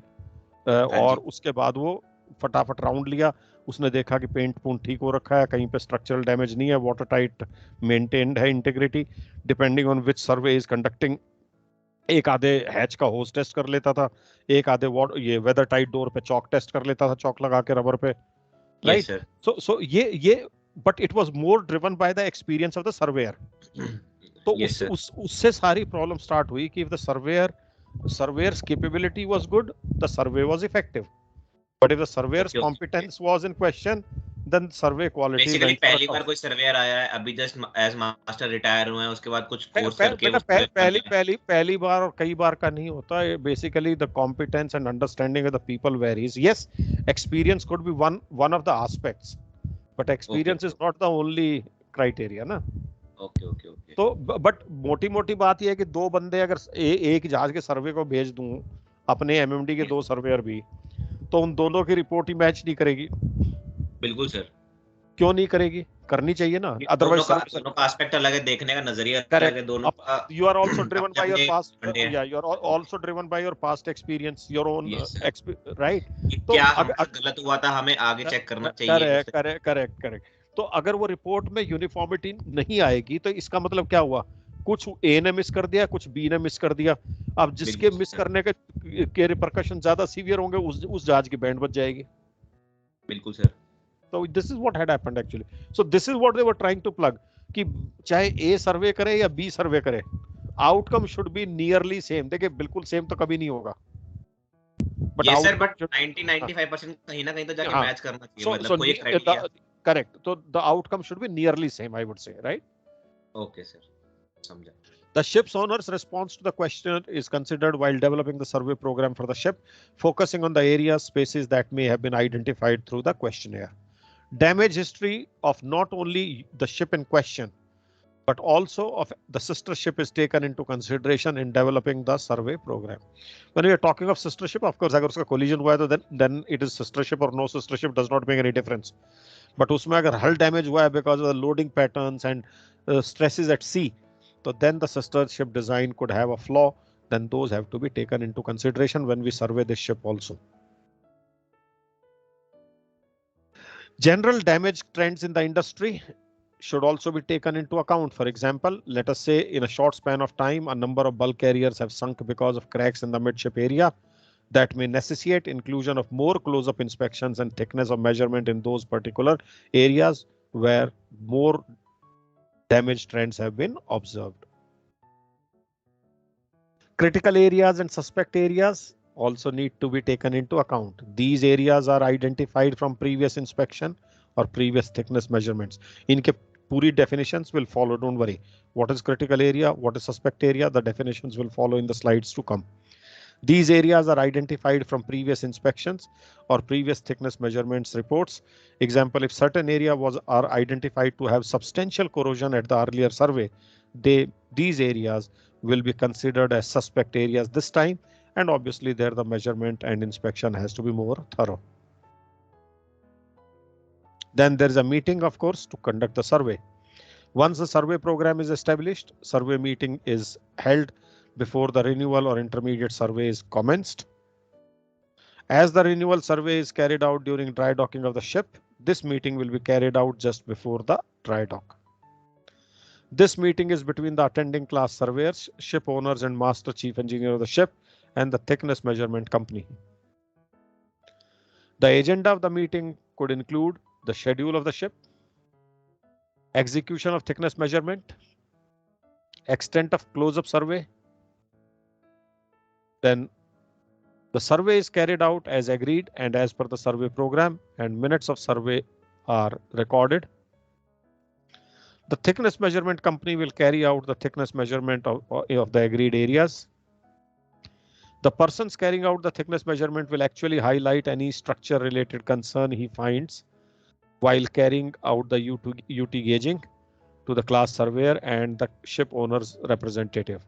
और उसके बाद वो फटाफट राउंड लिया, उसने देखा कि पेंट पूंट ठीक हो रखा है, कहीं पे स्ट्रक्चरल डैमेज नहीं है, वाटर टाइट मेंटेन्ड है integrity, depending on which survey is conducting. एक आधे हैच का होज टेस्ट कर लेता था, एक आधे ये वेदर टाइट डोर पे चौक टेस्ट कर लेता था, चौक लगा के रबर पे, राइट? सो ये but it was more driven by the experience of the surveyor. तो उससे सारी प्रॉब्लम स्टार्ट हुई कि if the surveyor's capability was good, the survey was effective. But if the surveyor's competence was in question, then survey quality basically पहली बार कोई surveyor आया है, अभी जस्ट एज मास्टर रिटायर हुए हैं, उसके बाद कुछ कोर्स करके पहली बार और कई बार का नहीं होता, basically the competence and understanding of the people varies. Yes, experience could be one of the aspects, but experience is not the only criteria ना। ओके। तो बट मोटी बात ये है कि दो बंदे अगर एक जहाज के सर्वे को भेज दूं, अपने MMD के 2 सर्वेयर भी, तो उन दोनों की रिपोर्ट ही मैच नहीं करेगी। बिल्कुल सर। क्यों नहीं करेगी? करनी चाहिए ना, अदरवाइज दोनों का एस्पेक्ट अलग है, देखने का नजरिया अलग है दोनों का। You are also driven by your past, you are also driven by your past experience, your own right? तो क्या गलत हुआ था, हमें आगे चेक करना चाहिए। करेक्ट। तो अगर वो रिपोर्ट में यूनिफॉर्मिटी नहीं आएगी तो इसका मतलब क्या हुआ, कुछ A ने मिस कर दिया, कुछ B ने मिस कर दिया। अब जिसके मिस करने के रिपरकशन ज्यादा सीवियर होंगे, उस जहाज की बैंड बच जाएगी। बिल्कुल sir. So this is what had happened actually. So this is what they were trying to plug कि चाहे A सर्वे करे या B सर्वे करे, outcome should be nearly same. देखिए बिल्कुल सेम तो कभी नहीं होगा, बट 90-95% कहीं ना कहीं तो जाके मैच करना चाहिए, मतलब कोई क्राइटेरिया। करेक्ट, तो the outcome should be nearly same, I would say, right? Okay sir, समझा। The ship's owner's response to the question is considered while developing the survey program for the ship, focusing on the areas, spaces that may have been identified through the questionnaire. Damage history of not only the ship in question, but also of the sister ship is taken into consideration in developing the survey program. When we are talking of sister ship, of course, अगर उसका collision हुआ है तो then it is sister ship or no sister ship does not make any difference. But उसमें अगर hull damage हुआ है because of the loading patterns and stresses at sea, so then the sister ship design could have a flaw. Then those have to be taken into consideration when we survey this ship also. General damage trends in the industry should also be taken into account. For example, let us say in a short span of time, a number of bulk carriers have sunk because of cracks in the midship area that may necessitate inclusion of more close-up inspections and thickness of measurement in those particular areas where more damage trends have been observed. Critical areas and suspect areas also need to be taken into account. These areas are identified from previous inspection or previous thickness measurements. इनके पूरी definitions will follow, don't worry. What is critical area? What is suspect area? The definitions will follow in the slides to come. These areas are identified from previous inspections or previous thickness measurements reports. Example, if certain area are identified to have substantial corrosion at the earlier survey, these areas will be considered as suspect areas this time, and obviously there the measurement and inspection has to be more thorough. Then there is a meeting, of course, to conduct the survey. Once the survey program is established, survey meeting is held before the renewal or intermediate survey is commenced. As the renewal survey is carried out during dry docking of the ship, this meeting will be carried out just before the dry dock. This meeting is between the attending class surveyors, ship owners and master chief engineer of the ship and the thickness measurement company. The agenda of the meeting could include the schedule of the ship, execution of thickness measurement, extent of close-up survey. Then the survey is carried out as agreed and as per the survey program, and minutes of survey are recorded. The thickness measurement company will carry out the thickness measurement of the agreed areas. The persons carrying out the thickness measurement will actually highlight any structure related concern he finds while carrying out the UT gauging to the class surveyor and the ship owner's representative.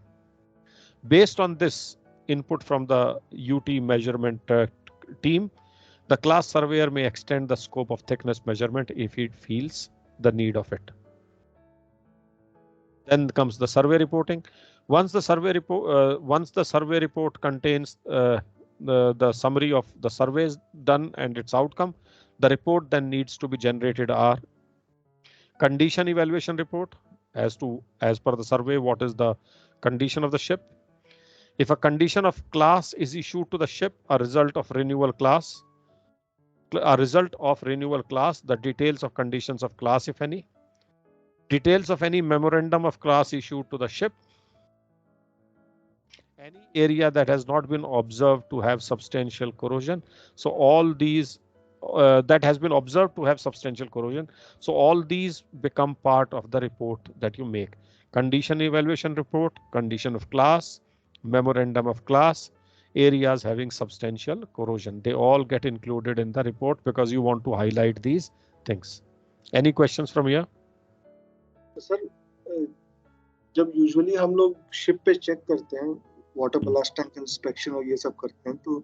Based on this input from the UT measurement team, the class surveyor may extend the scope of thickness measurement if he feels the need of it. Then comes the survey reporting. Once the survey report contains the summary of the surveys done and its outcome, the report then needs to be generated are condition evaluation report as per the survey, what is the condition of the ship. If a condition of class is issued to the ship, a result of renewal class, the details of conditions of class, if any, details of any memorandum of class issued to the ship, any area that has not been observed to have substantial corrosion. So all these that has been observed to have substantial corrosion. So all these become part of the report that you make. Condition evaluation report, condition of class, memorandum of class, areas having substantial corrosion. They all get included in the report because you want to highlight these things. Any questions from here? Sir, जब usually हम लोग ship पे check करते हैं, water blast tank inspection और ये सब करते हैं, तो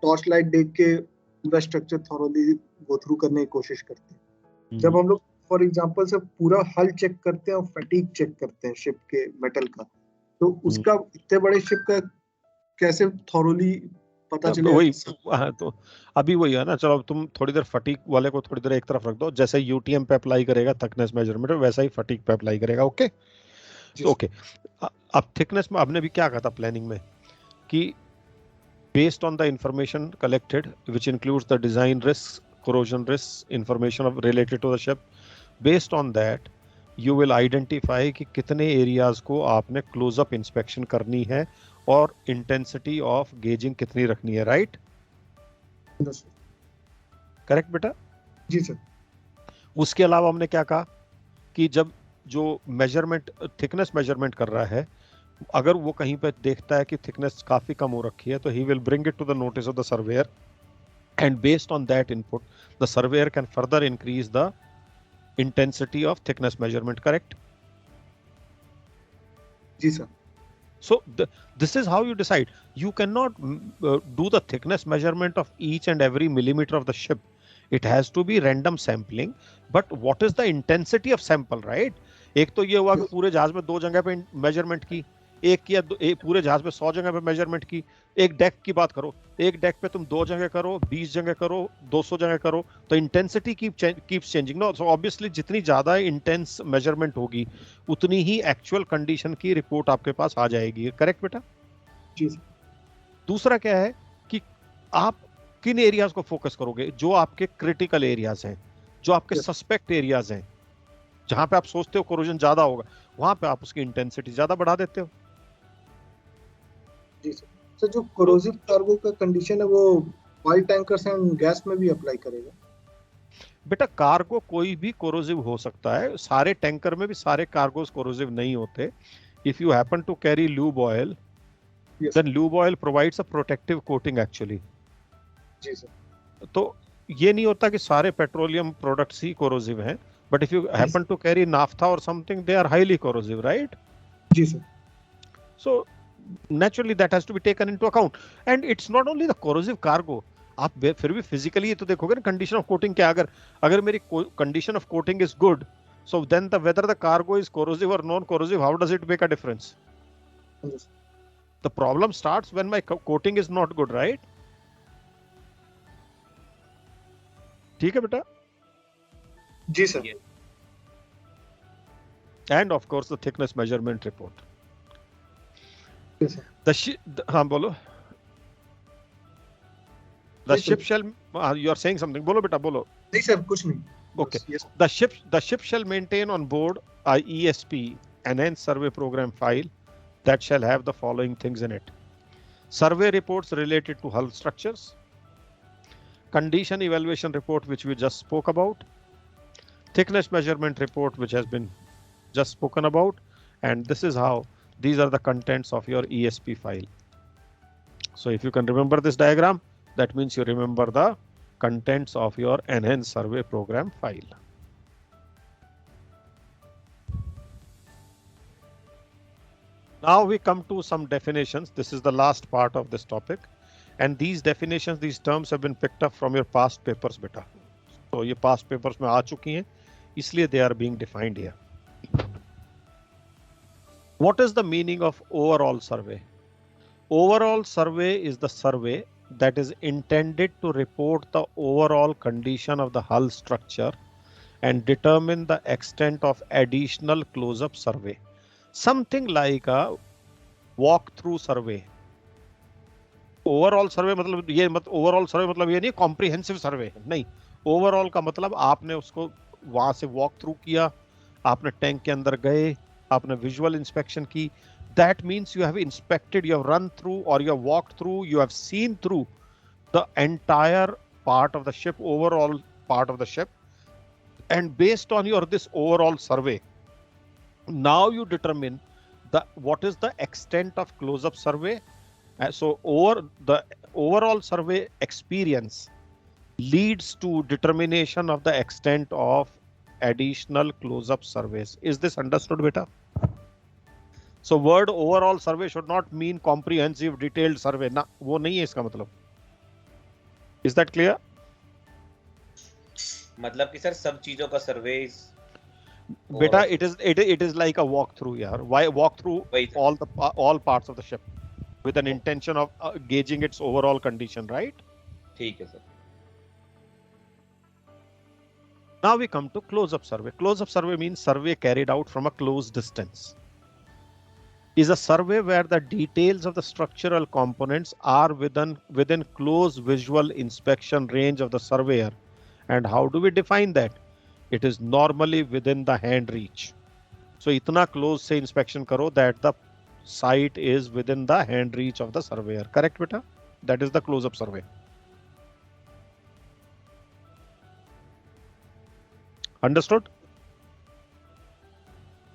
टॉर्च लाइट देख के पूरा स्ट्रक्चर थॉरोली गो थ्रू करने की कोशिश करते हैं. जब हम लोग फॉर एग्जांपल से पूरा हल चेक करते हैं और फैटिग चेक करते हैं शिप के मेटल का, तो उसका इतने बड़े शिप का कैसे थॉरोली पता चले? वही तो अभी वही है ना. चलो तुम थोड़ी देर फटीक वाले को थोड़ी देर एक तरफ रख दो. जैसे यूटीएम पे अप्लाई करेगा थिकनेस मेजरमेंट, वैसा ही फटीक पे अप्लाई करेगा. Okay okay. अब थिकनेस में आपने भी क्या कहा था प्लानिंग में कि based on the information collected, which includes the design risks, corrosion risks, information related to the ship, based on that you will identify कि कितने areas को आपने close up inspection करनी है और intensity of gauging कितनी रखनी है, right? Correct बेटा? जी सर. उसके अलावा हमने क्या कहा कि जब जो measurement thickness measurement कर रहा है, अगर वो कहीं पे देखता है कि थिकनेस काफी कम हो रखी है, तो he will bring it to the notice of the surveyor, and based on that input the surveyor can further increase the intensity of thickness measurement. Correct? जी sir. So this is how you decide. You cannot do the thickness measurement of each and every millimeter of the ship. It has to be random sampling. But what is the intensity of sample, right? एक तो ये हुआ कि पूरे जहाज में 2 जगह पे मेजरमेंट की, एक किया पूरे जहाज में 100 जगह पे मेजरमेंट की. एक डेक की बात करो, एक डेक पे तुम 2 जगह करो, 20 जगह करो, 200 जगह करो, तो intensity keeps changing no. So obviously जितनी ज्यादा इंटेंस मेजरमेंट होगी उतनी ही एक्चुअल कंडीशन की रिपोर्ट आपके पास आ जाएगी. करेक्ट बेटा? जी. दूसरा क्या है कि आप किन एरियाज को फोकस करोगे? जो आपके क्रिटिकल एरियाज हैं, जो आपके सस्पेक्ट एरियाज हैं, जहां पे आप सोचते हो कोरोजन ज्यादा होगा, वहां पे आप उसकी इंटेंसिटी ज्यादा बढ़ा देते हो. जी सर. सर जो कोरोसिव कार्गो का कंडीशन है वो ऑयल टैंकर्स एंड गैस में भी अप्लाई करेगा? बेटा कार्गो कोई भी कोरोसिव हो सकता है. सारे टैंकर में भी सारे कार्गोस कोरोसिव नहीं होते. If you happen to carry lube oil Yes. then lube oil provides a protective coating actually. जी सर. तो ये नहीं होता कि सारे पेट्रोलियम प्रोडक्ट्स ही कोरोसिव हैं, but if you happen to carry naphtha or something, they are highly corrosive, right? जी sir. So naturally that has to be taken into account. And it's not only the corrosive cargo. आप फिर भी physically तो देखोगे ना condition of coating क्या, अगर मेरी condition of coating is good, so then whether the cargo is corrosive or non corrosive, how does it make a difference? The problem starts when my coating is not good, right? ठीक है बेटा? जी sir. And of course the thickness measurement report. Yes, sir. हाँ बोलो. The ship shall, you are saying something, बोलो बेटा बोलो. नहीं sir कुछ नहीं. Okay. Yes. The ship shall maintain on board a ESP, enhanced survey program file, that shall have the following things in it: survey reports related to hull structures, condition evaluation report which we just spoke about, thickness measurement report which has been just spoken about, and this is how these are the contents of your ESP file. So if you can remember this diagram, that means you remember the contents of your enhanced survey program file. Now we come to some definitions. This is the last part of this topic, and these definitions, these terms have been picked up from your past papers beta. So ये past papers में आ चुकी हैं, इसलिए they are being defined here. What is the meaning of overall survey? Overall survey is the survey that is intended to report the overall condition of the hull structure and determine the extent of additional close-up survey. Something like a walk-through survey. Overall survey मतलब ये overall survey मतलब ये नहीं comprehensive survey नहीं. Overall का मतलब आपने उसको वहां से walk through किया, आपने टैंक के अंदर गए, आपने visual inspection की. That means you have inspected, you have run through, or you have walked through, you have seen through the entire part of the ship, overall part of the ship. And based on your this overall survey, now you determine what is the extent of close-up survey. So the overall survey experience leads to determination of the extent of additional close-up surveys. Is this understood, beta? So word overall survey should not mean comprehensive detailed survey. ना वो नहीं है इसका मतलब. Is that clear? मतलब कि sir सब चीजों का सर्वे बेटा it is like a walk through यार. Why walk through all parts of the ship with an intention of gauging its overall condition, right? ठीक है sir. Now we come to close-up survey. Close-up survey means survey carried out from a close distance. Is a survey where the details of the structural components are within close visual inspection range of the surveyor. And how do we define that? It is normally within the hand reach. So itna close se inspection karo that the site is within the hand reach of the surveyor. Correct, beta? That is the close-up survey. Understood?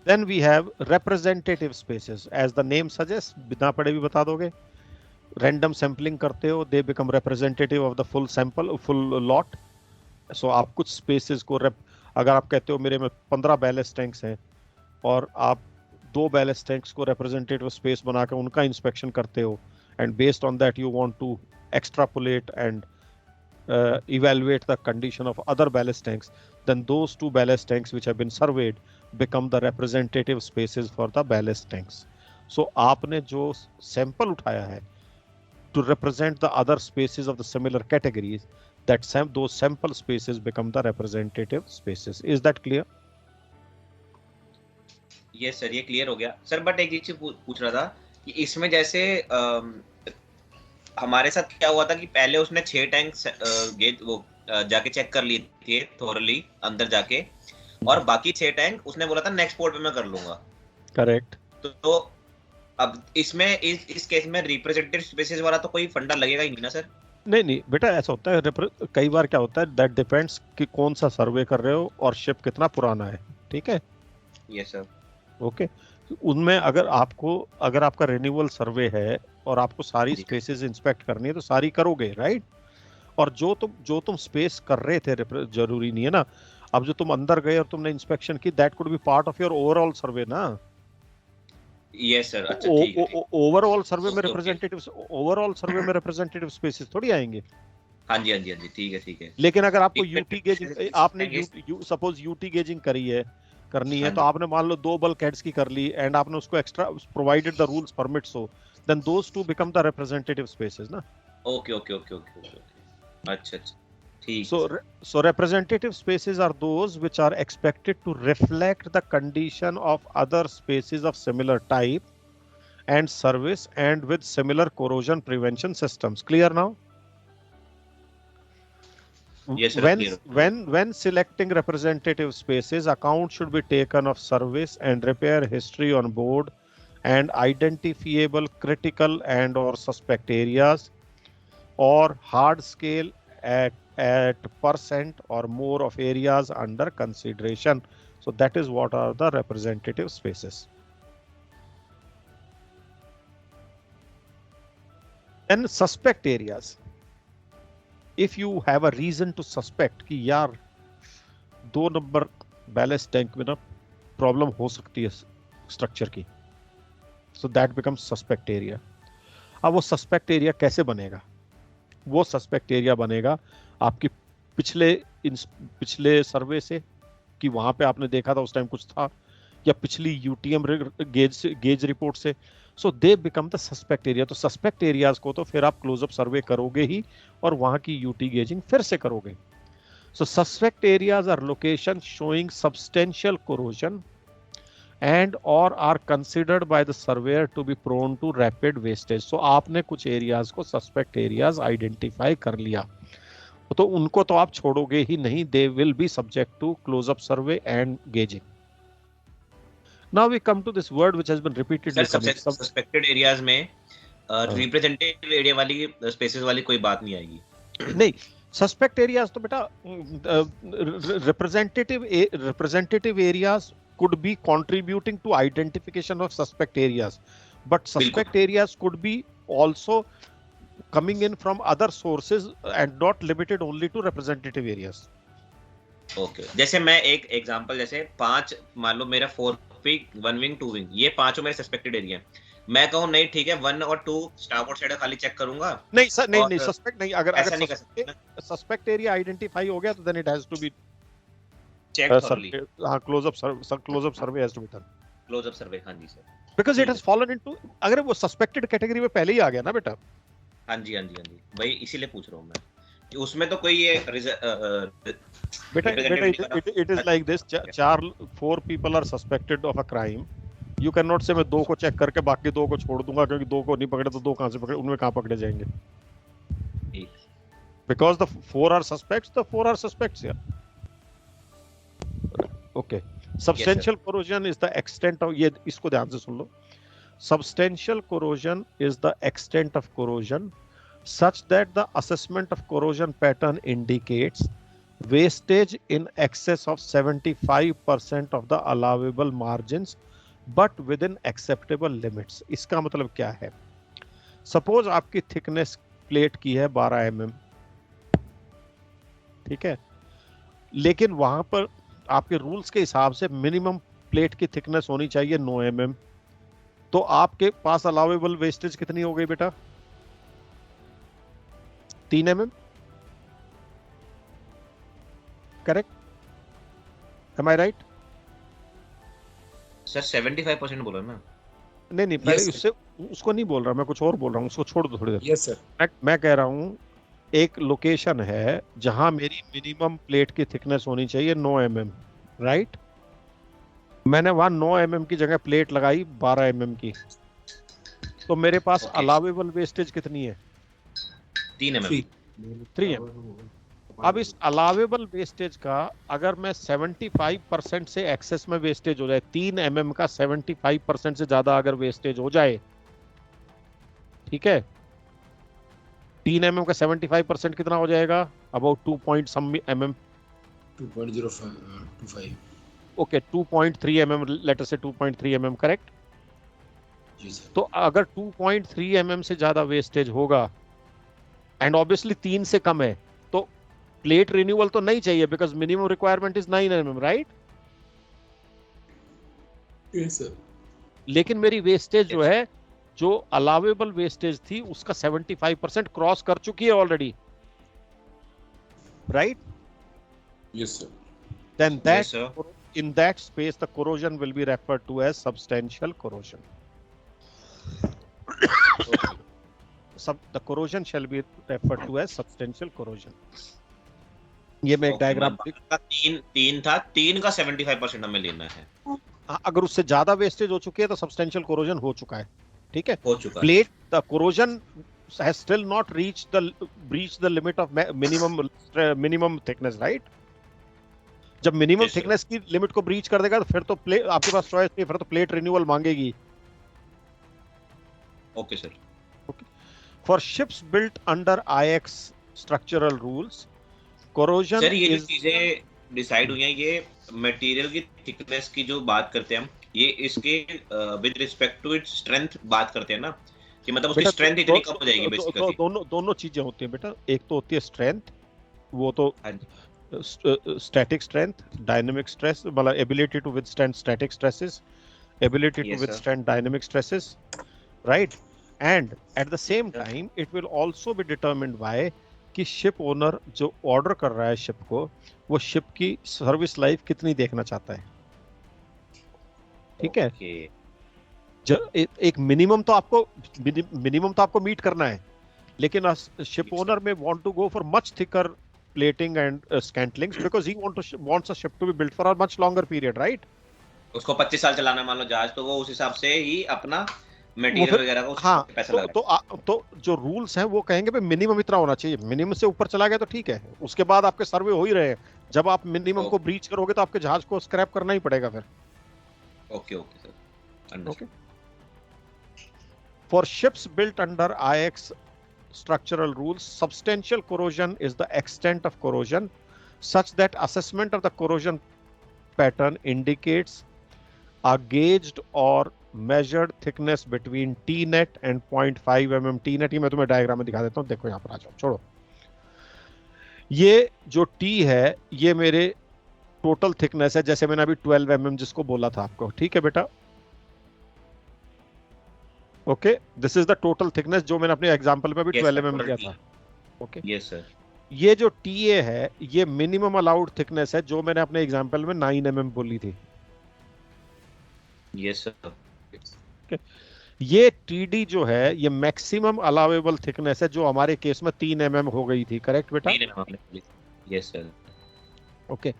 Then we have representative spaces. As the name suggests, बिना पढ़े भी बता दोगे. Random sampling करते हो, they become representative of the full sample, full lot. So आप कुछ spaces को अगर आप कहते हो मेरे में 15 ballast tanks हैं और आप 2 ballast tanks को representative space बना के उनका inspection करते हो, and based on that you want to extrapolate and evaluate the condition of other ballast tanks, then those 2 ballast tanks which have been surveyed become the representative spaces for the ballast tanks. So आपने जो sample उठाया है to represent the other spaces of the similar categories, those sample spaces become the representative spaces. Is that clear? Yes sir, ये clear हो गया sir. But एक चीज पूछ रहा था कि इसमें जैसे हमारे साथ क्या हुआ था कि पहले उसने 6 टैंक गेज वो जाके चेक कर लिए थे थोरली अंदर जाके, और बाकी 6 टैंक उसने बोला था नेक्स्ट पोर्ट पे मैं कर लूंगा. करेक्ट. तो अब इसमें इस केस में रिप्रेजेंटेटिव स्पेसेस वाला तो कोई फंडा लगेगा ही नहीं ना सर? नहीं बेटा, ऐसा होता है. कई बार क्या होता है, दैट डिपेंड्स कि कौन सा सर्वे कर रहे हो और शिप कितना पुराना है. ठीक है. Yes sir. ओके. उनमें अगर आपका रिन्यूअल सर्वे है और आपको सारी स्पेसेस इंस्पेक्ट करनी है तो सारी करोगे, राइट? और जो तुम स्पेस कर रहे थे जरूरी नहीं है ना, अब जो तुम अंदर गए और तुमने इंस्पेक्शन की, that could be part of your overall survey ना। यस सर, अच्छा ठीक है। ओवरऑल सर्वे में रिप्रेजेंटेटिव स्पेसेस थोड़ी आएंगे। हाँ जी, ठीक है। लेकिन अगर आपको यूटी गेजिंग, आपने सपोज यूटी गेजिंग करनी है तो आपने मान लो 2 बल्क हेड्स की कर ली एंड आपने उसको extra provided the rules permit, so then those to become the representative spaces ना। ओके। अच्छा ठीक। So representative spaces are those which are expected to reflect the condition of other spaces of similar type and service and with similar corrosion prevention systems. Clear now? Yes, sir, when selecting representative spaces, account should be taken of service and repair history on board and identifiable critical and or suspect areas or hard scale at percent or more of areas under consideration. So that is what are the representative spaces. And suspect areas. If you have a reason to suspect कि यार 2 number balance tank में ना problem हो सकती है structure की, so that becomes suspect area. अब वो सस्पेक्ट एरिया कैसे बनेगा? वो सस्पेक्ट एरिया बनेगा आपकी पिछले सर्वे से कि वहां पे आपने देखा था उस टाइम कुछ था, या पिछली यूटीएम गेज रिपोर्ट से, so they become the suspect area. तो सस्पेक्ट एरियाज को तो फिर आप क्लोजअप सर्वे करोगे ही और वहां की यूटी गेजिंग फिर से करोगे। So suspect areas are location showing substantial corrosion and or are considered by the surveyor to be prone to rapid wastage. So आपने कुछ एरियाज को सस्पेक्ट एरियाज आइडेंटिफाई कर लिया तो उनको तो आप छोड़ोगे ही नहीं, they will be subject to close up survey and gauging. Now we come to this word which has been repeatedly suspected areas में representative area वाली spaces वाली कोई बात नहीं आएगी। नहीं, सस्पेक्ट एरियाज तो बेटा representative areas could be contributing to identification of suspect areas, but suspect areas could be also coming in from other sources and not limited only to representative areas. Okay, जैसे मैं एक example, जैसे 5 मान लो मेरा 4 wing 1 wing 2 wing, ये पांचों मेरे suspected area है। मैं कहूं नहीं ठीक है 1 और 2 स्टारबोर्ड साइड खाली चेक करूंगा। नहीं सर, नहीं सस्पेक्ट नहीं, अगर सस्पेक्ट एरिया आइडेंटिफाई हो गया तो then it has to be close up survey has to be done. Close up survey, हाँ जी sir. Because it has fallen into, अगर वो suspected category में पहले ही आ गया ना बेटा। हाँ जी भाई इसीलिए पूछ रहा हूँ मैं कि उसमें तो कोई ये बेटा it is like this, 4 people are suspected of a crime. You cannot say मैं 2 को चेक करके बाकी 2 को छोड़ दूंगा, क्योंकि 2 को नहीं पकड़े तो 2 कहाँ से पकड़े, उनमें कहाँ पकड़े जाएंगे? Because the 4 are suspects, the 4 are suspects here. Okay. Substantial corrosion is the extent of, ये इसको ध्यान से सुन लो। Substantial corrosion is the extent of corrosion such that the assessment of corrosion pattern indicates wastage in excess of 75% of the allowable margins but within acceptable limits. इसका मतलब क्या है? Suppose आपकी thickness plate की है 12 mm, ठीक है, लेकिन वहां पर आपके रूल्स के हिसाब से मिनिमम प्लेट की थिकनेस होनी चाहिए 9 mm, तो आपके पास अलाउेबल वेस्टेज कितनी हो गई बेटा? 3 mm, करेक्ट? एम आई राइट? सर 75% बोला ना? नहीं पहले उससे उसको नहीं बोल रहा मैं, कुछ और बोल रहा हूँ, उसको छोड़ दो थोड़ी देर। Yes sir. मैं कह रहा हूँ एक लोकेशन है जहां मेरी मिनिमम प्लेट की थिकनेस होनी चाहिए 9 mm, राइट? मैंने वहां 9 mm की जगह प्लेट लगाई 12 mm की, तो मेरे पास अलाउेबल वेस्टेज कितनी है? 3 mm। 3 mm। अब इस अलाउेबल वेस्टेज का अगर मैं 75% से एक्सेस में वेस्टेज हो जाए, 3 mm का 75% से ज्यादा अगर वेस्टेज हो जाए, ठीक है, 3 mm का 75% कितना हो जाएगा? About 2 point some mm, 2.025। Okay 2.3 mm, let us से 2.3 mm, करेक्ट? जी सर। तो अगर 2.3 mm से ज्यादा वेस्टेज होगा एंड ऑब्वियसली 3 से कम है तो प्लेट रिन्यूअल तो नहीं चाहिए because minimum requirement is 9 mm, right? Yes sir. लेकिन मेरी वेस्टेज जो है, जो अलावेबल वेस्टेज थी उसका 75% क्रॉस कर चुकी है already, right? Yes sir. Then in that space the corrosion will be referred to as substantial corrosion. The corrosion shall be referred to as substantial corrosion. ये मैं एक डायग्राम तीन था, 3 का 75% हमें लेना है। अगर उससे ज्यादा वेस्टेज हो चुकी है तो सब्सटेंशियल कोरोजन हो चुका है, ठीक है? हो चुका है। Plate the corrosion has still not breached the limit of minimum thickness, right? जब मिनिमम थिकनेस की लिमिट को ब्रीच कर देगा तो फिर तो आपके पास चॉइस नहीं, फिर तो प्लेट रिन्यूअल मांगेगी। Okay sir. For ships built under IX structural rules corrosion sir ये जो चीजें डिसाइड हुई हैं, ये मटेरियल की थिकनेस की जो बात करते हैं हम, ये इसके with respect to its strength बात करते हैं ना, कि मतलब उसकी स्ट्रेंथ इतनी कम हो जाएगी बेसिकली। दोनों चीजें होती हैं बेटा। एक तो होती है स्ट्रेंथ, वो तो static strength, dynamic stress, मतलब ability to withstand static stresses, ability to withstand dynamic stresses, right? And at the same time it will also be determined by कि शिप ओनर जो ऑर्डर कर रहा है शिप को, वो शिप की service life कितनी देखना चाहता है, ठीक है? एक मिनिमम तो आपको मीट करना है, लेकिन ship owner may want to go for much thicker plating and scantlings because he wants a ship to be built for a much longer period, right? उसको 25 साल चलाना है मान लो जहाज, तो वो उस हिसाब से ही अपना मटेरियल वगैरह को पैसा लगा। तो जो रूल्स हैं वो कहेंगे भाई मिनिमम इतना होना चाहिए, मिनिमम से ऊपर चला गया तो ठीक है, उसके बाद आपके सर्वे हो ही रहे हैं, जब आप मिनिमम को ब्रीच करोगे तो आपके जहाज को स्क्रैप करना ही पड़ेगा फिर। Okay sir, understood. For ships built under IX structural rules, substantial corrosion is the extent of corrosion such that assessment of the corrosion pattern indicates a gauged or measured thickness between T-net and 0.5 mm T-net। ये मैं तुम्हें diagram में दिखा देता हूँ, देखो यहाँ पर आ जाओ, छोड़ो। ये जो T है ये मेरे टोटल थिकनेस है, जैसे मैंने अभी 12 mm जिसको बोला था आपको, ठीक है बेटा? Okay, this is the total thickness जो मैंने अपने एग्जांपल में भी 12 mm दिया था। Okay, yes sir. ये जो TA है ये मिनिमम अलाउड थिकनेस है जो मैंने अपने एग्जांपल में 9 mm बोली थी। Yes sir. ओके, ये TD जो है ये मैक्सिमम अलाउएबल थिकनेस है जो हमारे केस में 3 mm हो गई थी, करेक्ट बेटा? Yes sir. ओके,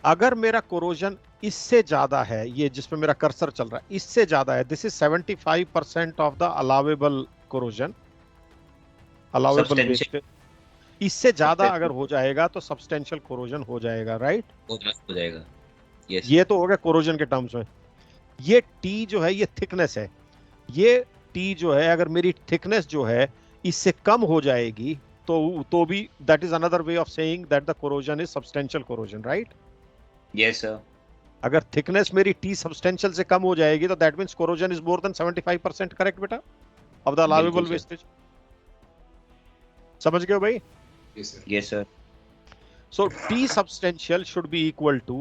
अगर मेरा कोरोजन इससे ज्यादा है, ये जिसमें मेरा कर्सर चल रहा है इससे ज्यादा है, this is 75% of the allowable corrosion, allowable wastage. इससे ज्यादा अगर हो जाएगा तो सब्सटेंशियल कोरोजन हो जाएगा, राइट? हो जाएगा। यस, ये तो हो गया कोरोजन के टर्म्स में। ये T जो है ये थिकनेस है, ये T जो है अगर मेरी थिकनेस जो है इससे कम हो जाएगी तो भी that is another way of saying that the corrosion is substantial corrosion, right? Yes sir. अगर थिकनेस मेरी T सब्सटेंशियल से कम हो जाएगी तो that means corrosion is more than 75%, correct बेटा, ऑफ द अलाउएबल वेस्टेज। समझ गए हो भाई? Yes sir. So T substantial should be equal to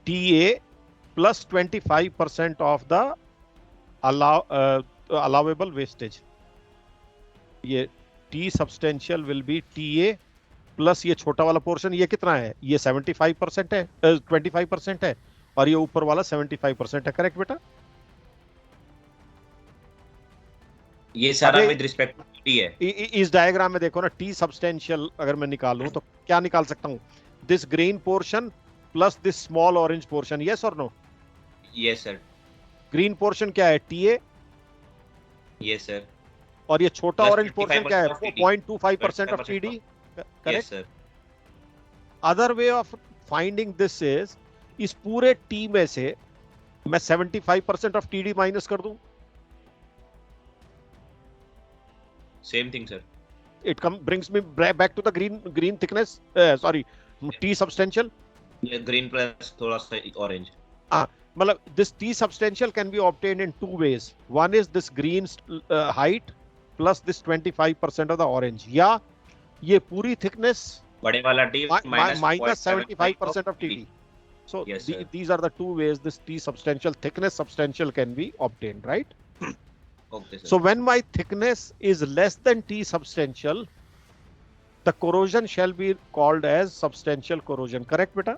TA plus 25% of the allowable wastage. ये T substantial will be TA plus ये छोटा वाला portion, ये कितना है? ये 75% है, 25% है, और ये ऊपर वाला 75% है, करेक्ट बेटा? ये सारा विद रिस्पेक्ट टू T है। इस डायग्राम में देखो ना, T सब्सटेंशियल अगर मैं निकालूं तो क्या निकाल सकता हूं? This green portion plus this small orange portion, yes और no? Yes sir. Green portion क्या है? TA। Yes sir. और ये छोटा ऑरेंज पोर्शन क्या है? 0.25% of TD, correct sir? Other way of finding this is, इस पूरे T में से मैं 75% ऑफ TD माइनस कर दूं, same thing sir. it brings me back to the green thickness, sorry, T substantial, ये ग्रीन प्लस थोड़ा सा ऑरेंज। मतलब this T substantial can be obtained in two ways. One is this green height plus this 25% of the orange, या ये पूरी thickness बड़े वाला T minus 75% of TD. So yes, these are the two ways this T substantial thickness substantial can be obtained, right? Okay, sir. So when my thickness is less than T substantial, the corrosion shall be called as substantial corrosion. Correct, beta?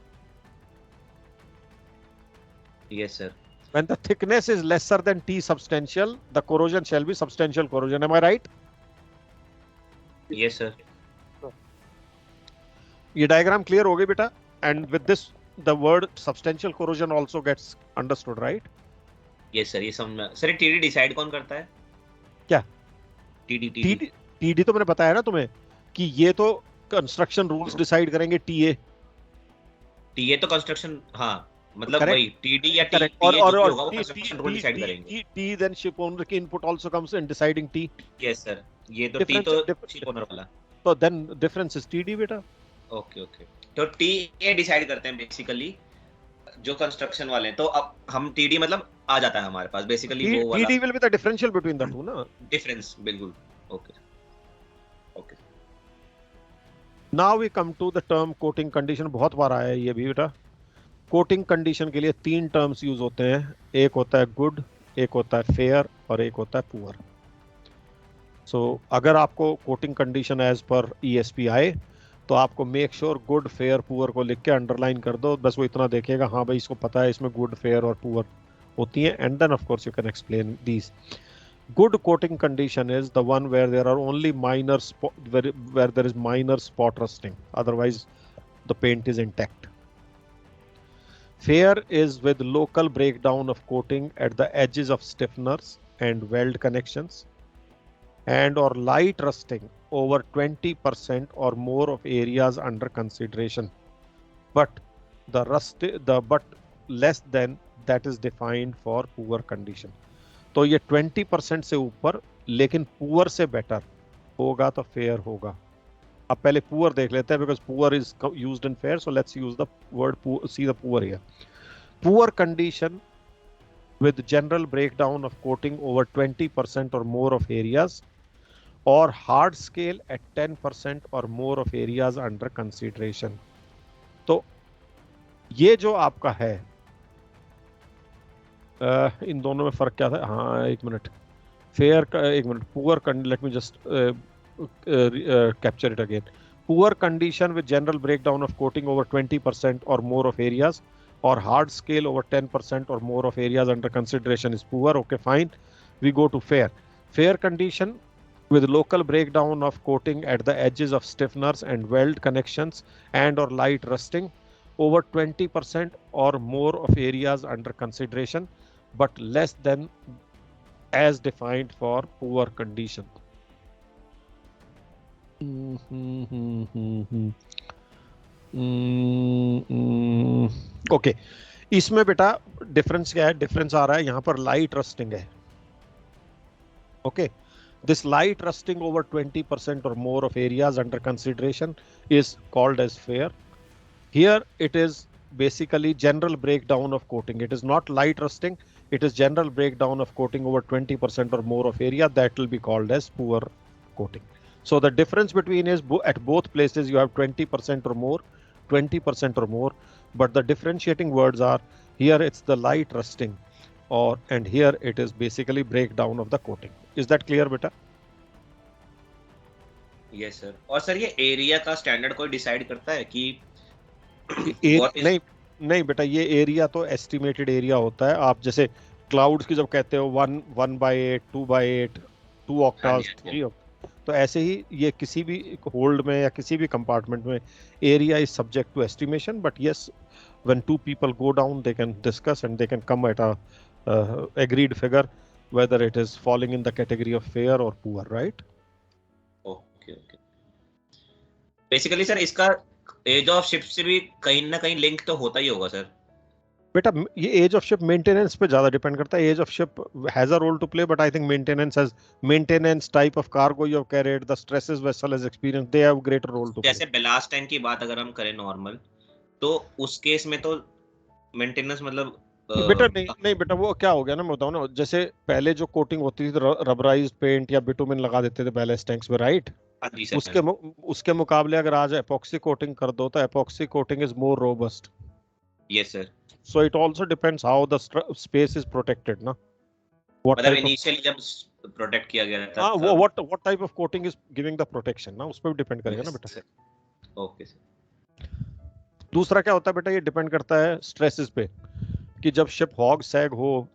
Yes, sir. When the thickness is lesser than T substantial, the corrosion shall be substantial corrosion. Am I right? Yes, sir. ये diagram clear हो गई बेटा? And with this, the word substantial corrosion also gets understood, right? Yes, sir. ये समझ sir TD decide कौन करता है? क्या? TD तो मैंने बताया ना तुम्हें कि ये तो कंस्ट्रक्शन रूल्स डिसाइड करेंगे TA तो कंस्ट्रक्शन, हाँ मतलब Correct. वही TD या TA और जो होगा वो कंस्ट्रक्शन रूल डिसाइड करेंगे. T then ship owner की input also comes in deciding T. Yes, sir. ये तो T तो ship owner वाला. So then difference is TD बेटा. ओके. तो TA डिसाइड करते हैं बेसिकली जो कंस्ट्रक्शन वाले हैं. तो अब हम TD मतलब आ जाता है हमारे पास बेसिकली वो वाला. TD will be the differential between the two ना. डिफरेंस बिल्कुल. Okay. Now we come to the term coating condition. बहुत बार आया है ये भी बेटा. कोटिंग कंडीशन के लिए तीन टर्म्स यूज होते हैं. एक होता है गुड, एक होता है फेयर और एक होता है पुअर. सो अगर आपको coating condition as per ESP आए तो आपको make sure good, fair, poor को लिख के अंडरलाइन कर दो. बस वो इतना देखेगा हाँ भाई इसको पता है इसमें गुड, फेयर और पुअर होती हैं. And then of course you can explain these. Good coating condition is the one where there are only minor where there is minor spot rusting. Otherwise, the paint is intact. Fair is with local breakdown of coating at the edges of stiffeners and weld connections, and or light rusting over 20% or more of areas under consideration. But but less than that is defined for poor condition. तो ये 20% से ऊपर लेकिन poor से better होगा तो fair होगा. अब पहले पुअर देख लेते हैं because poor is used in fair. So let's use the word see the poor here. Poor condition with general breakdown of coating over 20% or more of areas, or hard scale at 10% or more of areas under consideration. तो ये जो आपका है इन दोनों में फर्क क्या था? हाँ एक मिनट. फेयर का एक minute. Poor let me just capture it again. Poor condition with general breakdown of coating over 20% और more of areas, or hard scale over 10% or more of areas under consideration is poor. Okay, fine. We go to fair. Fair condition with local breakdown of coating at the edges of stiffeners and weld connections and or light rusting over 20% or more of areas under consideration, but less than as defined for poor condition. Okay. इसमें बेटा difference क्या है? Difference आ रहा है यहाँ पर light rusting है. Okay. This light rusting over 20% और more of areas under consideration is called as fair. Here it is basically general breakdown of coating. It is not light rusting, it is general breakdown of coating over 20% or more of area. That will be called as poor coating. So the difference between is at both places you have 20% or more, 20% or more, but the differentiating words are here it's the light rusting and here it is basically breakdown of the coating. Is that clear beta? Yes sir. और sir ये area का standard कोई decide करता है कि नहीं बेटा, ये एरिया तो एस्टिमेटेड एरिया होता है. आप जैसे क्लाउड्स की जब कहते हो 1/8, 2/8, 2 octaves, 3 octaves, तो ऐसे ही ये किसी भी होल्ड में या किसी भी कंपार्टमेंट में area is subject to estimation. But yes, when two people go down they can discuss and they can come at a agreed figure whether it is falling in the category of fair or poor, right? Okay. Basically sir इसका as of ship से भी कहीं ना कहीं link तो होता ही होगा sir. बेटा ये एज ऑफ शिप मेंटेनेंस पे ज्यादा डिपेंड करता है. Age of ship has a role to play, but I think maintenance type of cargo you have carried, the stresses vessel has experience, they have greater role to play. जैसे ballast tank की बात अगर हम करें normal, तो उस case में तो मेंटेनेंस मतलब बेटा नहीं बेटा, वो क्या हो गया ना, मैं बताऊं ना, जैसे पहले जो कोटिंग होती थी रबराइज्ड पेंट या बिटुमिन लगा देते थे पहले टैंक्स में, राइट? हाँ जी सर। उसके मुकाबले अगर आज एपॉक्सी कोटिंग कर दो तो epoxy coating is more robust. Yes sir. So it also depends how the space is protected, ना? मतलब इनिशियली जब प्रोटेक्ट किया गया था, what type of coating is giving the protection, ना? उस पर भी डिपेंड करेगा ना बेटा. Okay sir. दूसरा क्या होता है बेटा, ये डिपेंड करता है स्ट्रेसेस पे, कि जब शिप हॉग सैग हो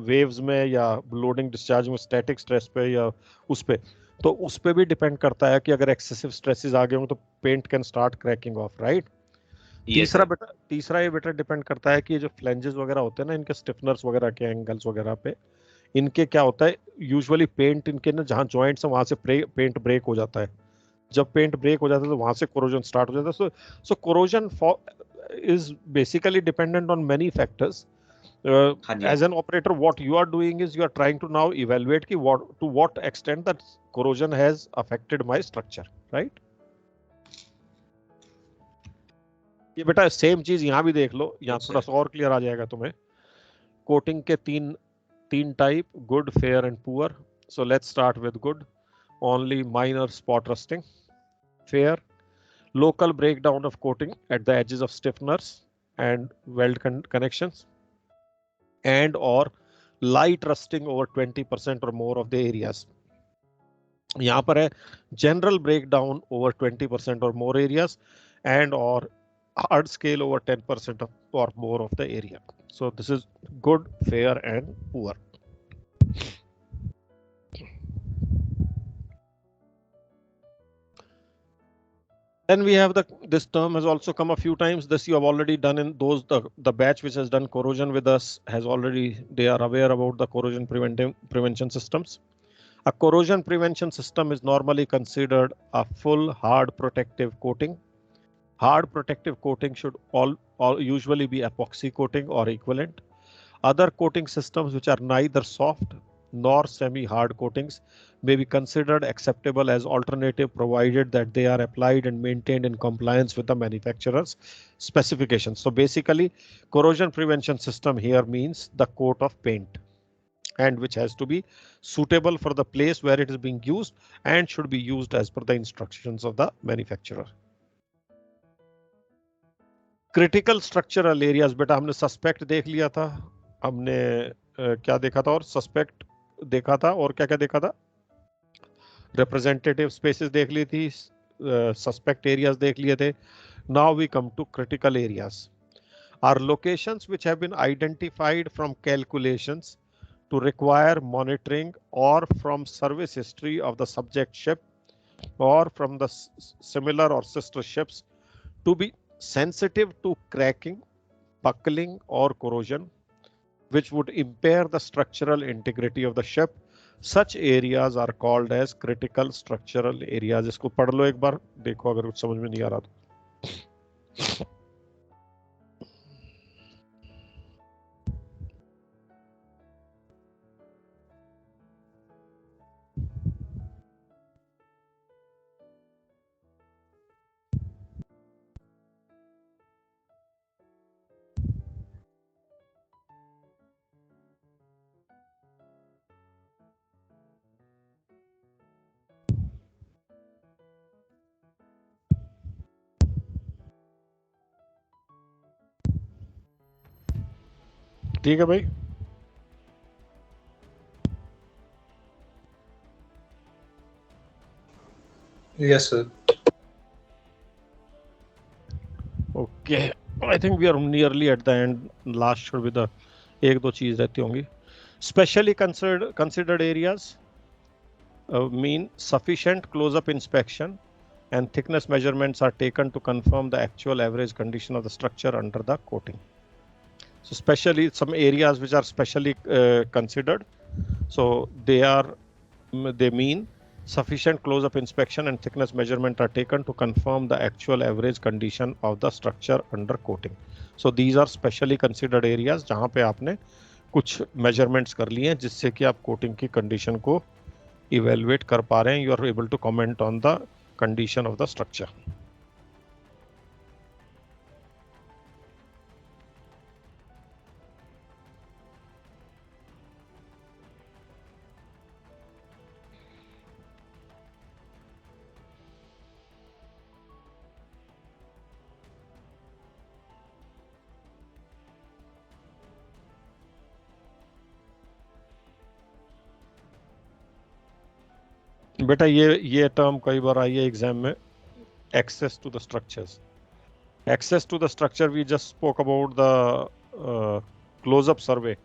वेव्स में या लोडिंग डिस्चार्ज में स्टैटिक स्ट्रेस पे या उस पे, तो उस पे भी डिपेंड करता है कि अगर एक्सेसिव स्ट्रेसेस आ गए हों तो paint can start cracking off, right? तीसरा ये बेटा डिपेंड करता है कि जो फ्लैंजेस वगैरह होते हैं ना, इनके स्टिफनर्स वगैरह के एंगल्स वगैरह पे, इनके क्या होता है, यूजुअली पेंट इनके ना जहाँ जॉइंट्स हैं वहां से पेंट ब्रेक हो जाता है. जब पेंट ब्रेक हो जाता है तो वहां से कोरोजन स्टार्ट हो जाता है. सो corrosion is basically dependent on many factors. As an operator, what you are doing is you are trying to now evaluate to what extent that corrosion has affected my structure, right? ये बेटा same चीज यहाँ भी देख लो, यहाँ थोड़ा सा और क्लियर आ जाएगा तुम्हें. कोटिंग के तीन type, good, fair and poor. So let's start with good. Only minor spot rusting. Fair, local breakdown of coating at the edges of stiffeners and weld connections, and or light rusting over 20% or more of the areas. यहाँ पर है general breakdown over 20% or more areas, and or hard scale over 10% or more of the area. So this is good, fair and poor. Then we have this term has also come a few times. This you have already done in those, the batch which has done corrosion with us has already, they are aware about the corrosion prevention systems. A corrosion prevention system is normally considered a full hard protective coating. Hard protective coating should all usually be epoxy coating or equivalent. Other coating systems which are neither soft nor semi-hard coatings may be considered acceptable as alternative, provided that they are applied and maintained in compliance with the manufacturer's specifications. So basically, corrosion prevention system here means the coat of paint, and which has to be suitable for the place where it is being used and should be used as per the instructions of the manufacturer. Critical structural areas, बेटा हमने suspect देख लिया था, हमने क्या देखा था, और suspect देखा था, और क्या क्या देखा था, representative spaces देख ली थी, suspect areas देख लिए थे. Now we come to critical areas. Are locations which have been identified from calculations to require monitoring, or from service history of the subject ship, or from the similar or sister ships, to be sensitive to cracking, buckling or corrosion, which would impair the structural integrity of the ship. Such areas are called as critical structural areas. इसको पढ़ लो एक बार, देखो अगर कुछ समझ में नहीं आ रहा तो. ठीक है भाई. Yes sir. Okay, I think we are nearly at the end. Last should be the एक दो चीज रहती होंगी. Specially considered areas mean sufficient close-up inspection and thickness measurements are taken to confirm the actual average condition of the structure under the coating. So especially some areas which are specially considered, so they mean sufficient close-up inspection and thickness measurement are taken to confirm the actual average condition of the structure under coating. So these are specially considered areas जहाँ पे आपने कुछ measurements कर लिए हैं जिससे कि आप coating की condition को evaluate कर पा रहे हैं. You are able to comment on the condition of the structure. बेटा ये टर्म कई बार आई है एग्जाम में, access to the structures. Access to the structure, we just spoke about the close-up survey.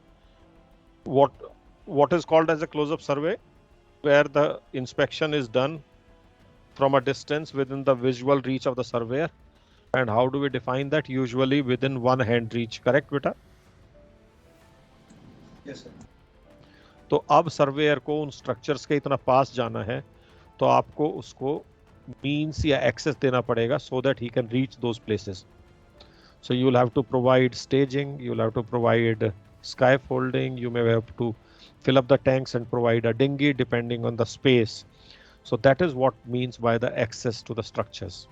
What is called as a close-up survey? Where the inspection is done from a distance within the visual reach of the surveyor. And how do we define that? Usually within one hand reach. Correct, beta? Yes, sir. तो अब surveyor को उन structures के इतना पास जाना है तो आपको उसको means या access देना पड़ेगा so that he can reach those places. So you will have to provide staging, you will have to provide scaffolding, you may have to fill up the tanks and provide a dinghy depending on the space. So that is what means by the access to the structures.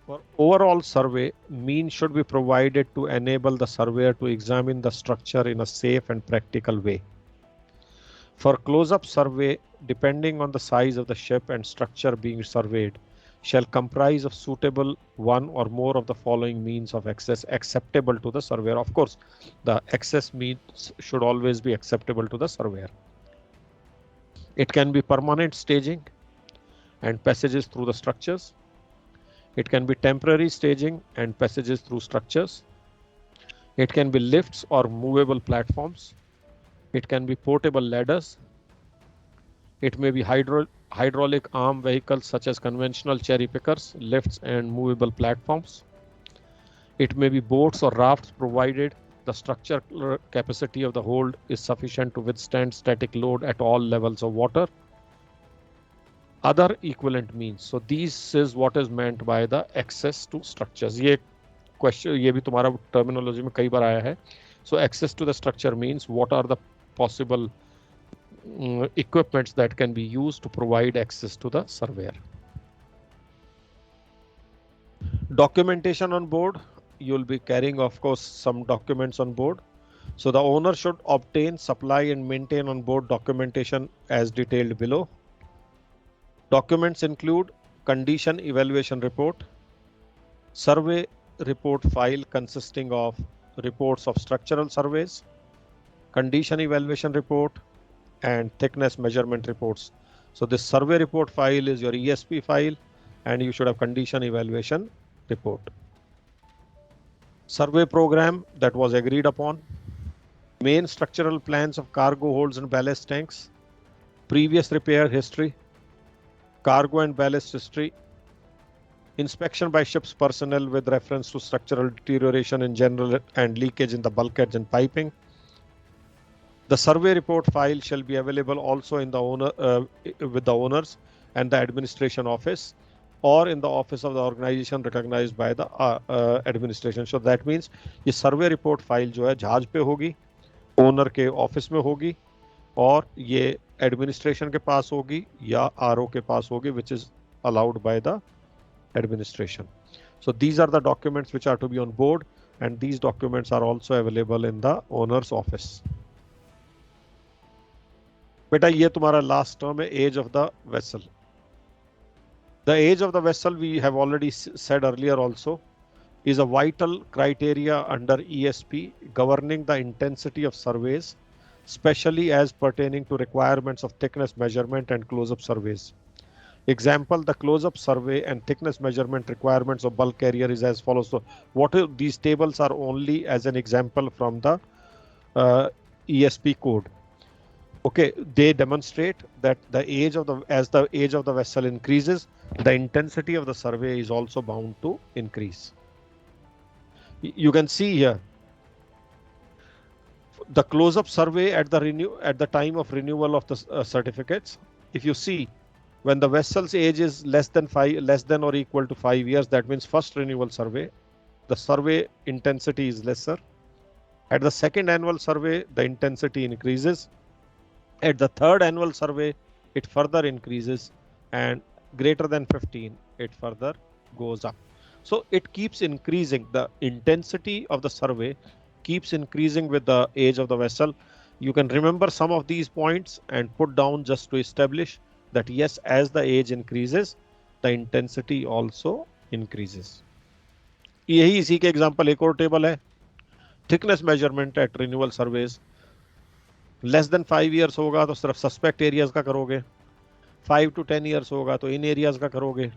For overall survey, means should be provided to enable the surveyor to examine the structure in a safe and practical way. For close-up survey, depending on the size of the ship and structure being surveyed, shall comprise of suitable one or more of the following means of access acceptable to the surveyor. Of course, the access means should always be acceptable to the surveyor. It can be permanent staging and passages through the structures. It can be temporary staging and passages through structures. It can be lifts or movable platforms. It can be portable ladders. It may be hydraulic arm vehicles such as conventional cherry pickers, lifts and movable platforms. It may be boats or rafts provided the structural capacity of the hold is sufficient to withstand static load at all levels of water. Other equivalent means. So this is what is meant by the access to structures. ये question ये भी तुम्हारा terminology में कई बार आया है. So access to the structure means what are the possible equipments that can be used to provide access to the surveyor. Documentation on board. You'll be carrying, of course, some documents on board. So the owner should obtain, supply and maintain on board documentation as detailed below. Documents include condition evaluation report, survey report file consisting of reports of structural surveys, condition evaluation report, and thickness measurement reports. So this survey report file is your ESP file, and you should have condition evaluation report. Survey program that was agreed upon, main structural plans of cargo holds and ballast tanks, previous repair history, cargo and ballast history, inspection by ship's personnel with reference to structural deterioration in general and leakage in the bulkheads and piping. The survey report file shall be available also in the owner with the owners and the administration office, or in the office of the organization recognized by the administration. So that means ये survey report file जो है जहाज पे होगी, owner के office में होगी, और ये administration के पास होगी या RO के पास होगी, which is allowed by the administration. So these are the documents which are to be on board, and these documents are also available in the owner's office. बेटा ये तुम्हारा last term है, age of the vessel. The age of the vessel, we have already said earlier also, is a vital criteria under ESP governing the intensity of surveys, especially as pertaining to requirements of thickness measurement and close-up surveys. Example, the close-up survey and thickness measurement requirements of bulk carrier is as follows. So these tables are only as an example from the ESP code. Okay, they demonstrate that as the age of the vessel increases, the intensity of the survey is also bound to increase. You can see here the close-up survey at the time of renewal of the certificates. If you see, when the vessel's age is less than or equal to 5 years, that means first renewal survey, the survey intensity is lesser. At the second annual survey, the intensity increases. At the third annual survey, it further increases, and greater than 15, it further goes up. So it keeps increasing. The intensity of the survey keeps increasing with the age of the vessel. You can remember some of these points and put down just to establish that yes, as the age increases, the intensity also increases. यही इसी के example एक और table है. Thickness measurement at renewal surveys. Less than 5 years होगा तो सिर्फ suspect areas का करोगे. 5 to 10 years होगा तो इन एरियाज का करोगे,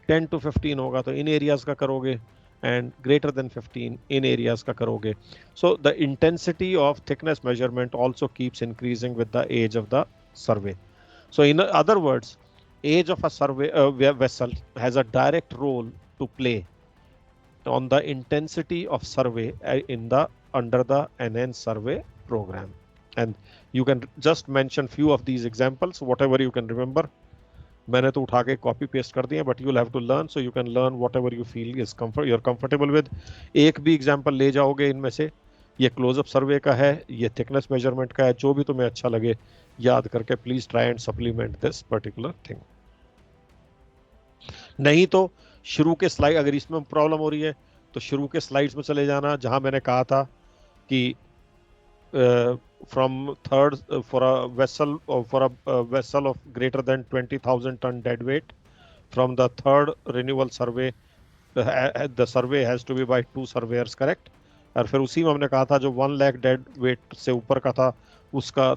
10 to 15 होगा तो इन एरियाज का करोगे, and greater than 15 in areas का करोगे. So the intensity of thickness measurement also keeps increasing with the age of the survey. So in other words, age of a survey vessel has a direct role to play on the intensity of survey in the under the enhanced survey program. And you can just mention few of these examples, whatever you can remember. मैंने तो उठा के copy paste कर दिया, but you have to learn, so you can learn whatever you feel is comfort you are comfortable with. एक भी example ले जाओगे इनमें से, ये क्लोजअप सर्वे का है, ये थिकनेस मेजरमेंट का है, जो भी तुम्हें अच्छा लगे याद करके please try and supplement this particular thing. नहीं तो शुरू के स्लाइड, अगर इसमें प्रॉब्लम हो रही है तो शुरू के स्लाइड्स में चले जाना, जहां मैंने कहा था कि from third for a vessel of greater than 20,000 ton dead weight, from the third renewal survey the survey has to be by 2 surveyors, correct. और फिर उसी में हमने कहा था जो 1 लाख डेड वेट से ऊपर का था उसका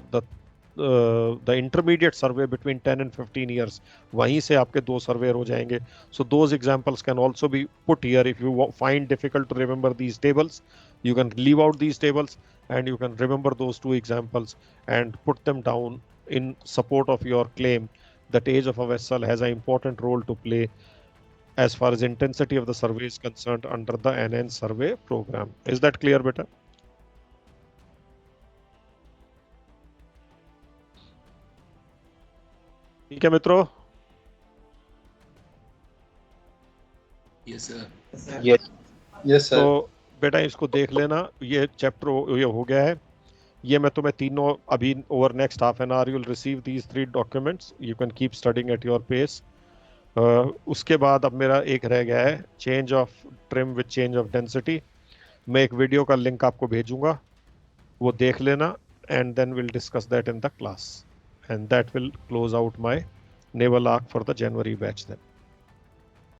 the intermediate survey between 10 and 15 years, वहीं से आपके 2 surveyor हो जाएंगे. So those examples can also be put here. If you find difficult to remember these tables, you can leave out these tables and you can remember those 2 examples and put them down in support of your claim that age of a vessel has an important role to play as far as intensity of the survey is concerned under the enhanced survey program. Is that clear, beta? ठीक है मित्रों? Yes sir. Yes sir. तो बेटा इसको देख लेना, ये chapter ये हो गया है. ये मैं तुम्हें तीनों अभी over next half an hour you'll receive these 3 documents. You can keep studying at your pace. उसके बाद अब मेरा एक रह गया है, change of trim with change of density. मैं एक वीडियो का लिंक आपको भेजूंगा, वो देख लेना and then we'll discuss that in the class. And that will close out my naval arc for the January batch then.